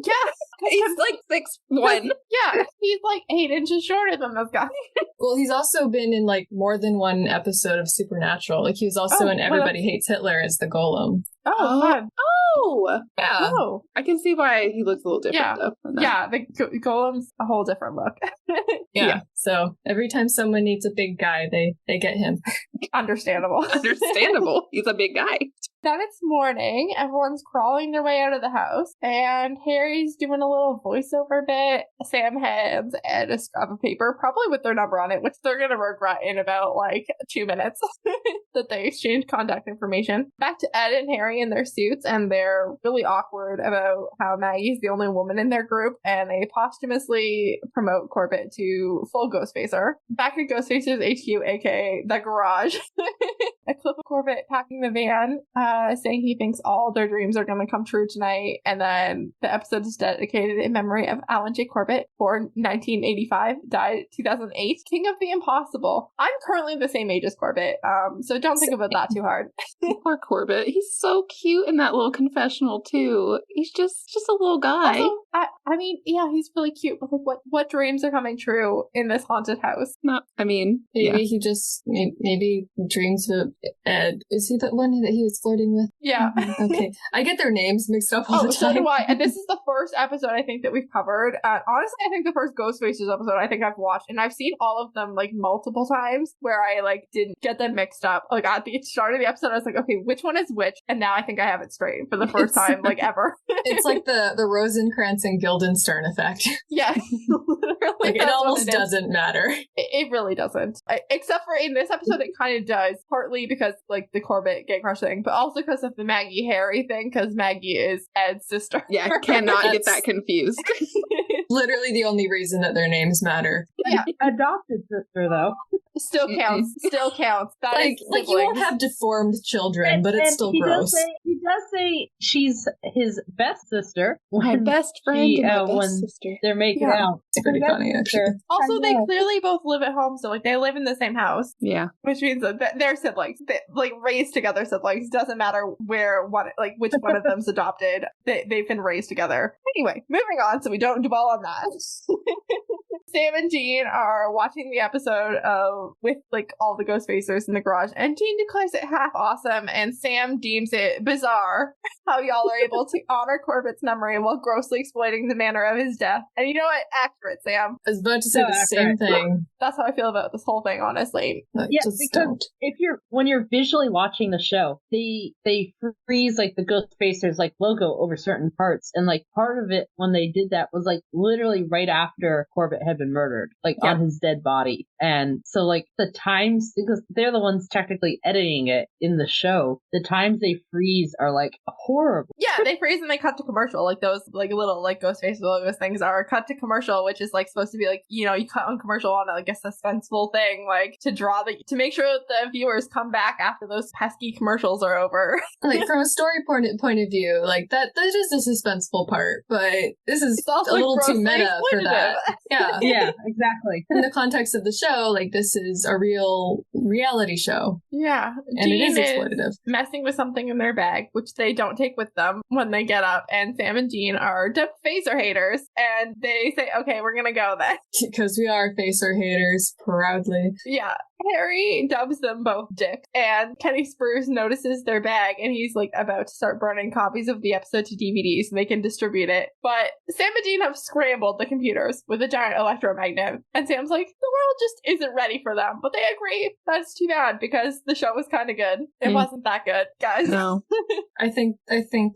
Yeah. He's like 6'1". Yeah, he's like 8 inches shorter than this guy. Well, he's also been in like more than one episode of Supernatural. Like, he was also in Everybody Hates Hitler as the Golem. Oh, fun. Oh! Yeah. Oh. I can see why he looks a little different, though. Yeah, the Golem's a whole different look. Yeah. So every time someone needs a big guy, they get him. Understandable. Understandable. He's a big guy. Then it's morning. Everyone's crawling their way out of the house, and Harry's doing a little voiceover bit. Sam hands Ed a scrap of paper, probably with their number on it, which they're going to regret in about like 2 minutes that they exchange contact information. Back to Ed and Harry in their suits, and they're really awkward about how Maggie's the only woman in their group, and they posthumously promote Corbett to full Ghostfacer. Back at Ghostfacers HQ, aka the garage. A clip of Corbett packing the van, saying he thinks all their dreams are going to come true tonight, and then the episode is dedicated in memory of Alan J. Corbett, born 1985, died 2008, king of the impossible. I'm currently the same age as Corbett, so don't think about that too hard. Poor Corbett. He's so cute in that little confessional too. He's just a little guy. Also, I mean, yeah, he's really cute, but like, what dreams are coming true in this haunted house? Maybe he just maybe dreams of Ed. Is he the one that he was flirting with? Yeah. Okay. I get their names mixed up all the time. So do I. And this is the first episode I think that we've covered. Honestly, I think the first Ghostfacers episode I think I've watched, and I've seen all of them like multiple times where I like didn't get them mixed up. Like at the start of the episode, I was like, okay, which one is which? And now I think I have it straight for the first time like ever. It's like the Rosencrantz and Guildenstern effect. Yeah. Literally, like it almost doesn't matter. It really doesn't. Except for in this episode, it kind of does. Partly because like the Corbett gay crush thing, but also because of the Maggie Harry thing, because Maggie is Ed's sister. Yeah, I cannot get that confused. Literally the only reason that their names matter. Yeah. Adopted sister, though. Still counts. Still counts. That like you won't have deformed children, but it's still gross. He does say she's his best sister. My best friend and my best sister. They're making out. It's pretty funny, actually. Also, they clearly both live at home, so like they live in the same house. Yeah. Which means that they're siblings. They, like raised together siblings. Doesn't matter which one of them's adopted. They've been raised together. Anyway, moving on so we don't dwell on that. Sam and Dean are watching the episode with like all the Ghostfacers in the garage, and Dean declares it half awesome, and Sam deems it bizarre how y'all are able to honor Corbett's memory while grossly exploiting the manner of his death. And you know what? Accurate, Sam. I was about to say the same thing. That's how I feel about this whole thing, honestly. Because when you're visually watching the show, they freeze like the Ghostfacers like logo over certain parts, and like part of it when they did that was like literally right after Corbett had been murdered, like on his dead body. And so like the times, because they're the ones technically editing it in the show, the times they freeze are like horrible. Yeah, they freeze and they cut to commercial. Like those like little like Ghostface logos things are cut to commercial, which is like supposed to be like, you know, you cut on commercial on like a suspenseful thing, like to make sure that the viewers come back after those pesky commercials are over. Like from a story point of view, like that is a suspenseful part, but this is a little too meta for that. Yeah, exactly. In the context of the show, like this is a real reality show. Yeah, and Dean it is exploitative. Messing with something in their bag, which they don't take with them when they get up. And Sam and Dean are phaser haters, and they say, "Okay, we're gonna go then," because we are phaser haters proudly. Yeah. Harry dubs them both dicks, and Kenny Spruce notices their bag, and he's like about to start burning copies of the episode to DVDs so they can distribute it. But Sam and Dean have scrambled the computers with a giant electromagnet, and Sam's like, the world just isn't ready for them. But they agree that's too bad because the show was kind of good. It wasn't that good, guys. No, I think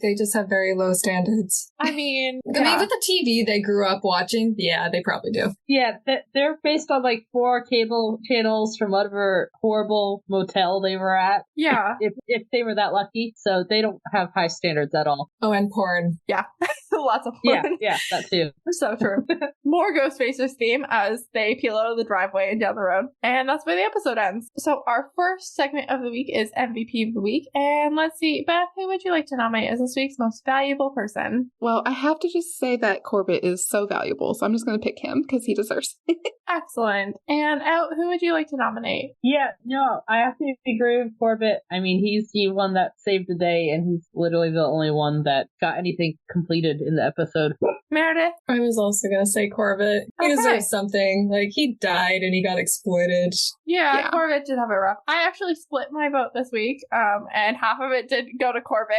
they just have very low standards. I mean, with the TV they grew up watching, yeah, they probably do. Yeah, they're based on like 4 cable channels from whatever horrible motel they were at. Yeah. If they were that lucky. So they don't have high standards at all. Oh, and porn. Yeah. Lots of porn. Yeah, that too. So true. More Ghostfacers theme as they peel out of the driveway and down the road. And that's where the episode ends. So our first segment of the week is MVP of the week. And let's see, Beth, who would you like to nominate as this week's most valuable person? Well, I have to just say that Corbett is so valuable, so I'm just going to pick him because he deserves it. Excellent. And Out, who would you like to nominate? Yeah, no, I have to agree with Corbett. I mean, he's the one that saved the day, and he's literally the only one that got anything completed in the episode. Meredith? I was also going to say Corbett. He deserves something. Like, he died and he got exploited. Yeah, Corbett did have it rough. I actually split my vote this week, and half of it did go to Corbett.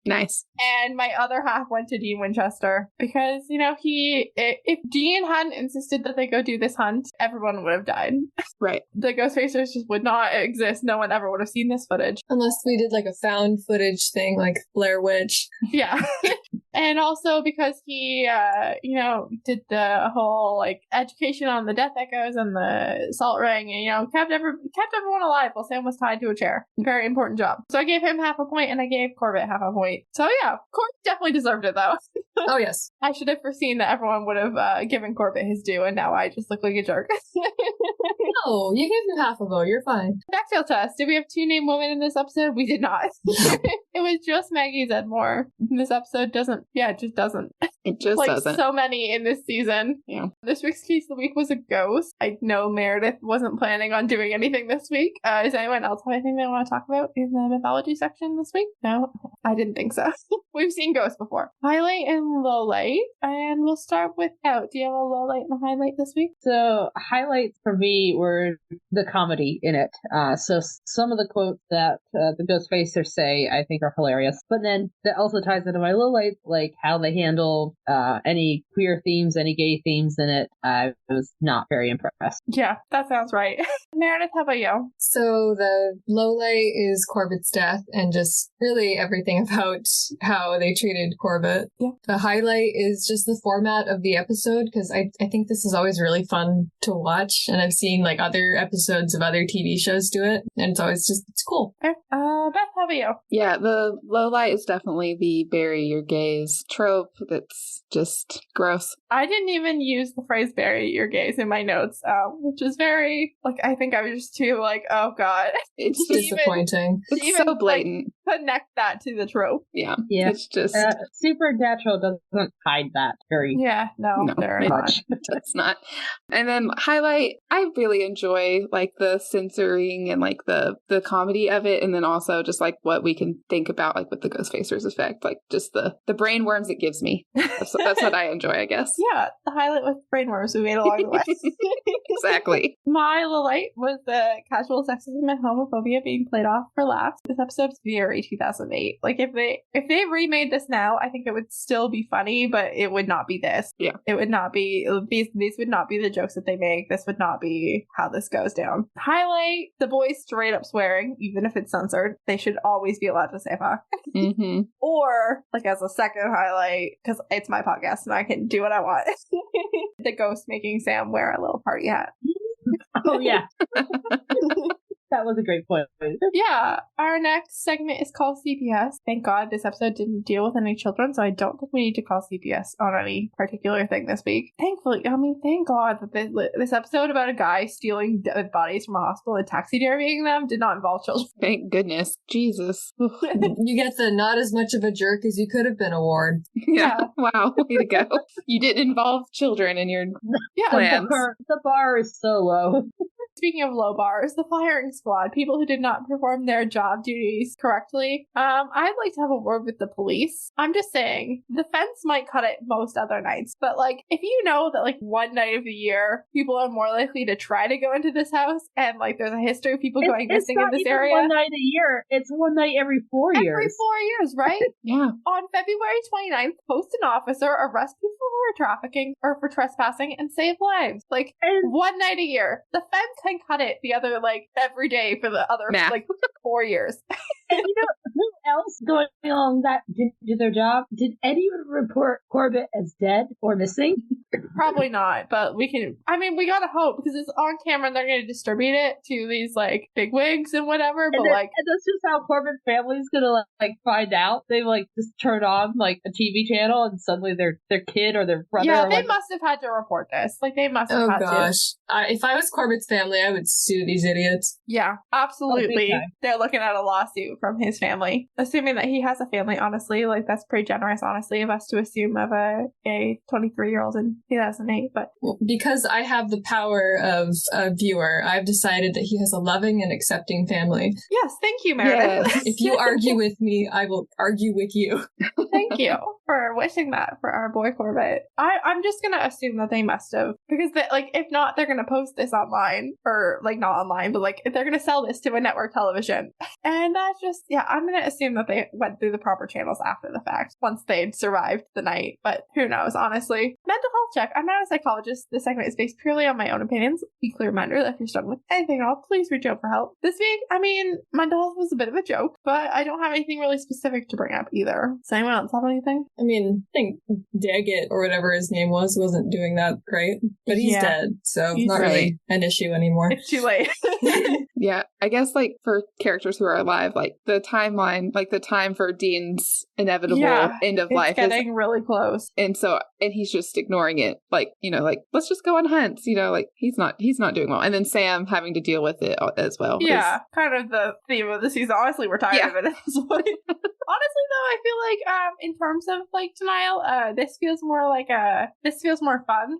Nice. And my other half went to Dean Winchester because, you know, if Dean hadn't insisted that they go do this hunt, everyone would have died. Right. The Ghostfacers just would not exist. No one ever would have seen this footage. Unless we did like a found footage thing like Blair Witch. Yeah. And also because he, did the whole, like, education on the death echoes and the salt ring and, you know, kept everyone alive while Sam was tied to a chair. Very important job. So I gave him half a point and I gave Corbett half a point. So yeah, Corbett definitely deserved it, though. Oh, yes. I should have foreseen that everyone would have given Corbett his due, and now I just look like a jerk. No, you gave him half a vote. You're fine. Backfill test. Did we have 2 named women in this episode? We did not. It was just Maggie Zeddmore. This episode doesn't. It just doesn't. It just like doesn't. So many in this season. Yeah. This week's case of the week was a ghost. I know Meredith wasn't planning on doing anything this week. Does anyone else have anything they want to talk about in the mythology section this week? No? I didn't think so. We've seen ghosts before. Highlight and low light. And we'll start with Out. Do you have a low light and a highlight this week? So highlights for me were the comedy in it. So some of the quotes that the Ghostfacers say I think are hilarious. But then that also ties into my low lights, like how they handle any queer themes, any gay themes in it. I was not very impressed. Yeah, that sounds right. Meredith, how about you? So the low light is Corbett's death and just really everything about how they treated Corbett. Yeah. The highlight is just the format of the episode because I think this is always really fun to watch, and I've seen like other episodes of other TV shows do it, and it's cool. Okay. Beth, how about you? Yeah, the low light is definitely the bury your gays trope that's just gross. I didn't even use the phrase bury your gays in my notes, which is very, like, I think I was just too, like, oh god. It's disappointing. It's so blatant. Like, connect that to the trope. Yeah. It's just... Supernatural doesn't hide that very no, very much. It's not. And then highlight, I really enjoy like the censoring and like the comedy of it, and then also just like what we can think about like with the Ghostfacers Effect, like just the brain worms it gives me. That's what I enjoy, I guess. Yeah, the highlight with brain worms we made along the way. Exactly. My light was the casual sexism and homophobia being played off for laughs. This episode's very 2008. Like if they remade this now, I think it would still be funny, but it would not be this. Yeah. It would not be these would not be the jokes that they make. This would not be how this goes down. Highlight the boys straight up swearing, even if it's censored. They should always be allowed to say fuck. Mm-hmm. Or like as a second highlight, because it's my podcast and I can do what I want. The ghost making Sam wear a little party hat. Oh yeah. That was a great point. Yeah. Our next segment is called CPS. Thank God this episode didn't deal with any children, so I don't think we need to call CPS on any particular thing this week. Thankfully, thank God that this episode about a guy stealing dead bodies from a hospital and taxidermying them did not involve children. Thank goodness. Jesus. You get the not as much of a jerk as you could have been award. Yeah. Wow. Way to go. You didn't involve children in your plans. The bar is so low. Speaking of low bars, the firing squad, people who did not perform their job duties correctly. I'd like to have a word with the police. I'm just saying, the fence might cut it most other nights, but like, if you know that like one night of the year, people are more likely to try to go into this house, and like there's a history of people going missing in this area. One night a year. It's one night every 4 years. Every 4 years, right? Yeah. On February 29th, post an officer, arrest people who are trafficking or for trespassing, and save lives. Like, one night a year. The fence can cut it the other, like, every day for the other, like, 4 years. And you know who else going along that didn't do their job? Did anyone report Corbett as dead or missing? Probably not, but we gotta hope, because it's on camera and they're gonna distribute it to these, like, bigwigs and whatever, but, and that's just how Corbett's family's gonna, like, find out. They, like, just turn on, like, a TV channel and suddenly their kid or their brother. Yeah, they must have had to report this. Like, they must have had to. Oh, gosh. If I was Corbett's family, I would sue these idiots. Yeah, absolutely. They're looking at a lawsuit from his family. Assuming that he has a family, honestly, like, that's pretty generous, honestly, of us to assume of a 23-year-old in 2008, but... Well, because I have the power of a viewer, I've decided that he has a loving and accepting family. Yes, thank you, Meredith. Yes. If you argue with me, I will argue with you. Thank you for wishing that for our boy Corbett. I'm just gonna assume that they must have, because if not, they're gonna post this online, or like not online, but like they're gonna sell this to a network television, and that's just I'm gonna assume that they went through the proper channels after the fact once they'd survived the night, but who knows, honestly. Mental health check. I'm not a psychologist. This segment is based purely on my own opinions. Be clear reminder that if you're struggling with anything at all, please reach out for help. This week, mental health was a bit of a joke, but I don't have anything really specific to bring up either. Does anyone else have anything? I think Daggett, or whatever his name was, wasn't doing that great, but he's dead, so it's not really an issue anymore. It's too late. Yeah, I guess, like, for characters who are alive, like, the timeline, like, the time for Dean's inevitable end of life is getting really close. And he's just ignoring it. Like, let's just go on hunts, like, he's not doing well. And then Sam having to deal with it as well. Yeah, kind of the theme of the season. Honestly, we're tired of it at this point. Honestly, though, I feel like, in terms of, like, denial, this feels more fun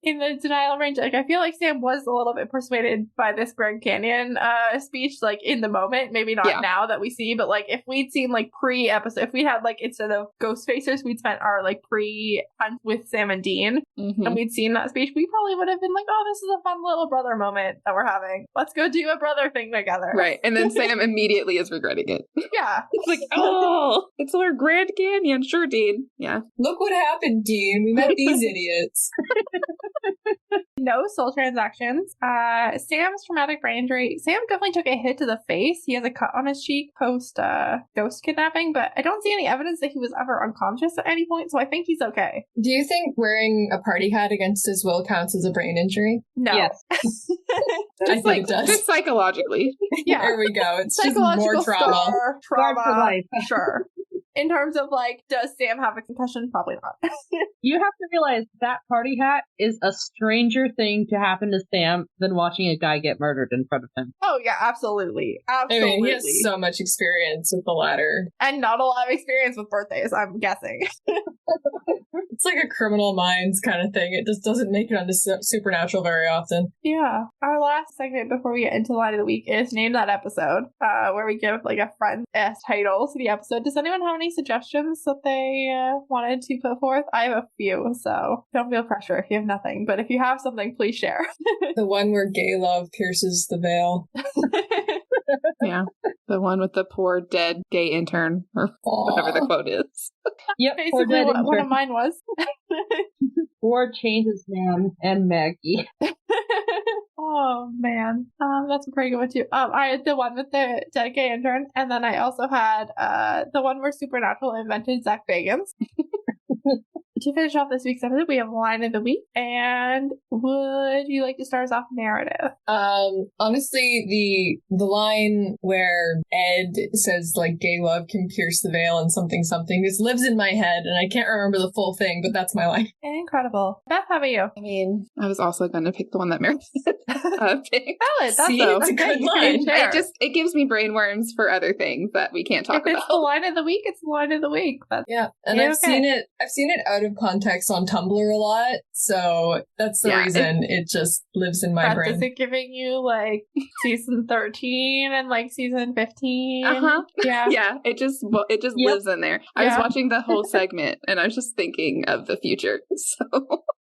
in the denial range. Like, I feel like Sam was a little bit persuaded by this Grand Canyon speech, like, in the moment. Maybe not now that we see, but, like, if we'd seen, like, pre-episode, if we had, like, instead of Ghostfacers, we'd spent our, like, pre-hunt with Sam and Dean, and we'd seen that speech, we probably would have been like, oh, this is a fun little brother moment that we're having. Let's go do a brother thing together. Right. And then Sam immediately is regretting it. Yeah. It's like, oh, it's our Grand Canyon. Sure, Dean. Yeah. Look what happened, Dean. We met these idiots. No soul transactions. Sam's traumatic brain injury. Sam definitely took a hit to the face. He has a cut on his cheek post ghost kidnapping, but I don't see any evidence that he was ever unconscious at any point, so I think he's okay. Do you think wearing a party hat against his will counts as a brain injury? No. Yes. I think it does. Just psychologically. Yeah. There we go. It's just more trauma. Trauma for life. Sure. In terms of like, does Sam have a concussion? Probably not. You have to realize that party hat is a stranger thing to happen to Sam than watching a guy get murdered in front of him. Oh yeah, absolutely. Absolutely. I mean, he has so much experience with the latter. And not a lot of experience with birthdays, I'm guessing. It's like a Criminal Minds kind of thing. It just doesn't make it onto Supernatural very often. Yeah. Our last segment before we get into Line of the Week is Name That Episode, where we give like a friend-esque title to the episode. Does anyone have any suggestions that they wanted to put forth? I have a few, so don't feel pressure if you have nothing. But if you have something, please share. The one where gay love pierces the veil. Yeah. The one with the poor dead gay intern, or whatever the quote is. Yep, basically what one of mine was. Or Changes Man and Maggie. Oh man, that's a pretty good one too. I had the one with the dead gay intern, and then I also had the one where Supernatural invented Zach Bagans. To finish off this week's episode, we have Line of the Week, and would you like to start us off, Meredith? Honestly, the line where Ed says like gay love can pierce the veil and something just lives in my head, and I can't remember the full thing, but that's my line. Incredible. Beth, how about you? I mean, I was also going to pick the one that Meredith picked. Valid. That's it's a good line. It gives me brainworms for other things that we can't talk about. If it's the Line of the Week, it's the Line of the Week. Yeah, and I've seen it out of context on Tumblr a lot, so that's the reason it just lives in my brain. Is it giving you like season 13 and like season 15? Yeah, it just lives in there. I was watching the whole segment and I was just thinking of the future. So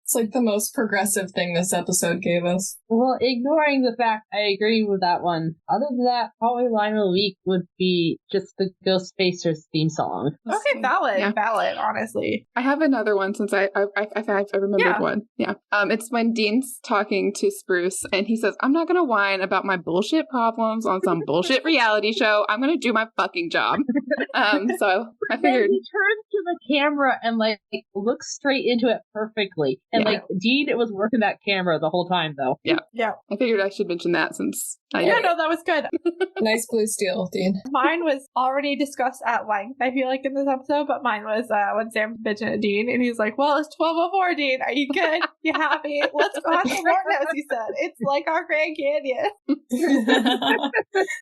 it's like the most progressive thing this episode gave us. Well, ignoring the fact I agree with that one. Other than that, probably Line of the Week would be just the Ghostfacers theme song. Okay, valid, honestly. I have another one since I remembered one. Yeah. It's when Dean's talking to Spruce and he says, I'm not going to whine about my bullshit problems on some bullshit reality show. I'm going to do my fucking job. So I figured. He turns to the camera and like looks straight into it perfectly. And like Dean, it was working that camera the whole time though. Yeah. I figured I should mention that since that was good. Nice blue steel, Dean. Mine was already discussed at length, I feel like, in this episode, but mine was when Sam's bitching at Dean and he's like, well, it's 12:04, Dean. Are you good? You happy? Let's go have some Morton House, he said. It's like our Grand Canyon.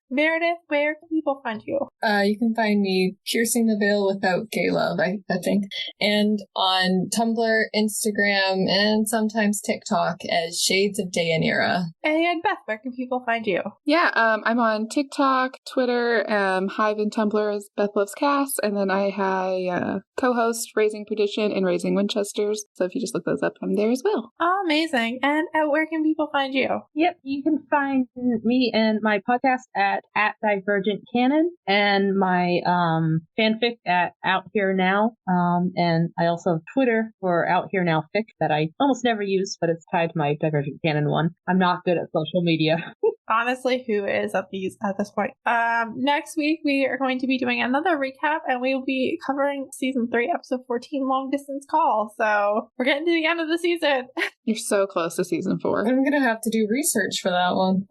Meredith, where can people find you? You can find me piercing the veil without gay love, I think. And on Tumblr, Instagram, and sometimes TikTok as Shades of Deyanira. And Beth, where can people find you? Yeah, I'm on TikTok, Twitter, Hive and Tumblr as Beth Loves Cass, and then I co-host Raising Perdition and Raising Winchesters. So if you just look those up, I'm there as well. Amazing. And where can people find you? Yep, you can find me and my podcast at Divergent Canon, and my fanfic at Out Here Now. And I also have Twitter for Out Here Now fic that I almost never use, but it's tied to my Divergent Canon one. I'm not good at social media. Honestly, who is at this point? Next week, we are going to be doing another recap, and we will be covering season 3, episode 14, Long Distance Call. So we're getting to the end of the season. You're so close to season 4. I'm going to have to do research for that one.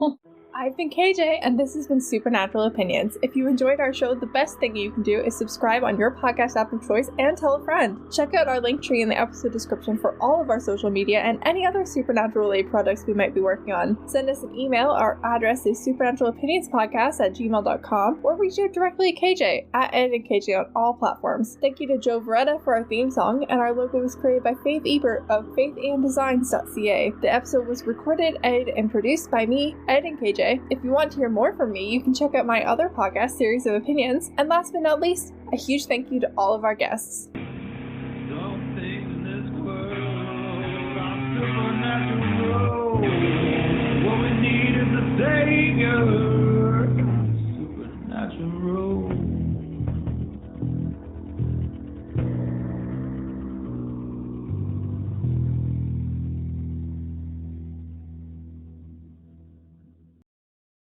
I've been KJ, and this has been Supernatural Opinions. If you enjoyed our show, the best thing you can do is subscribe on your podcast app of choice and tell a friend. Check out our link tree in the episode description for all of our social media and any other Supernatural-related projects we might be working on. Send us an email. Our address is supernaturalopinionspodcast@gmail.com, or reach out directly at KJ, at Ed and KJ on all platforms. Thank you to Joe Veretta for our theme song, and our logo was created by Faith Ebert of faithanddesigns.ca. The episode was recorded, edited, and produced by me, Ed and KJ. If you want to hear more from me, you can check out my other podcast, Series of Opinions. And last but not least, a huge thank you to all of our guests. Some things in this world are supernatural. What we need is a savior.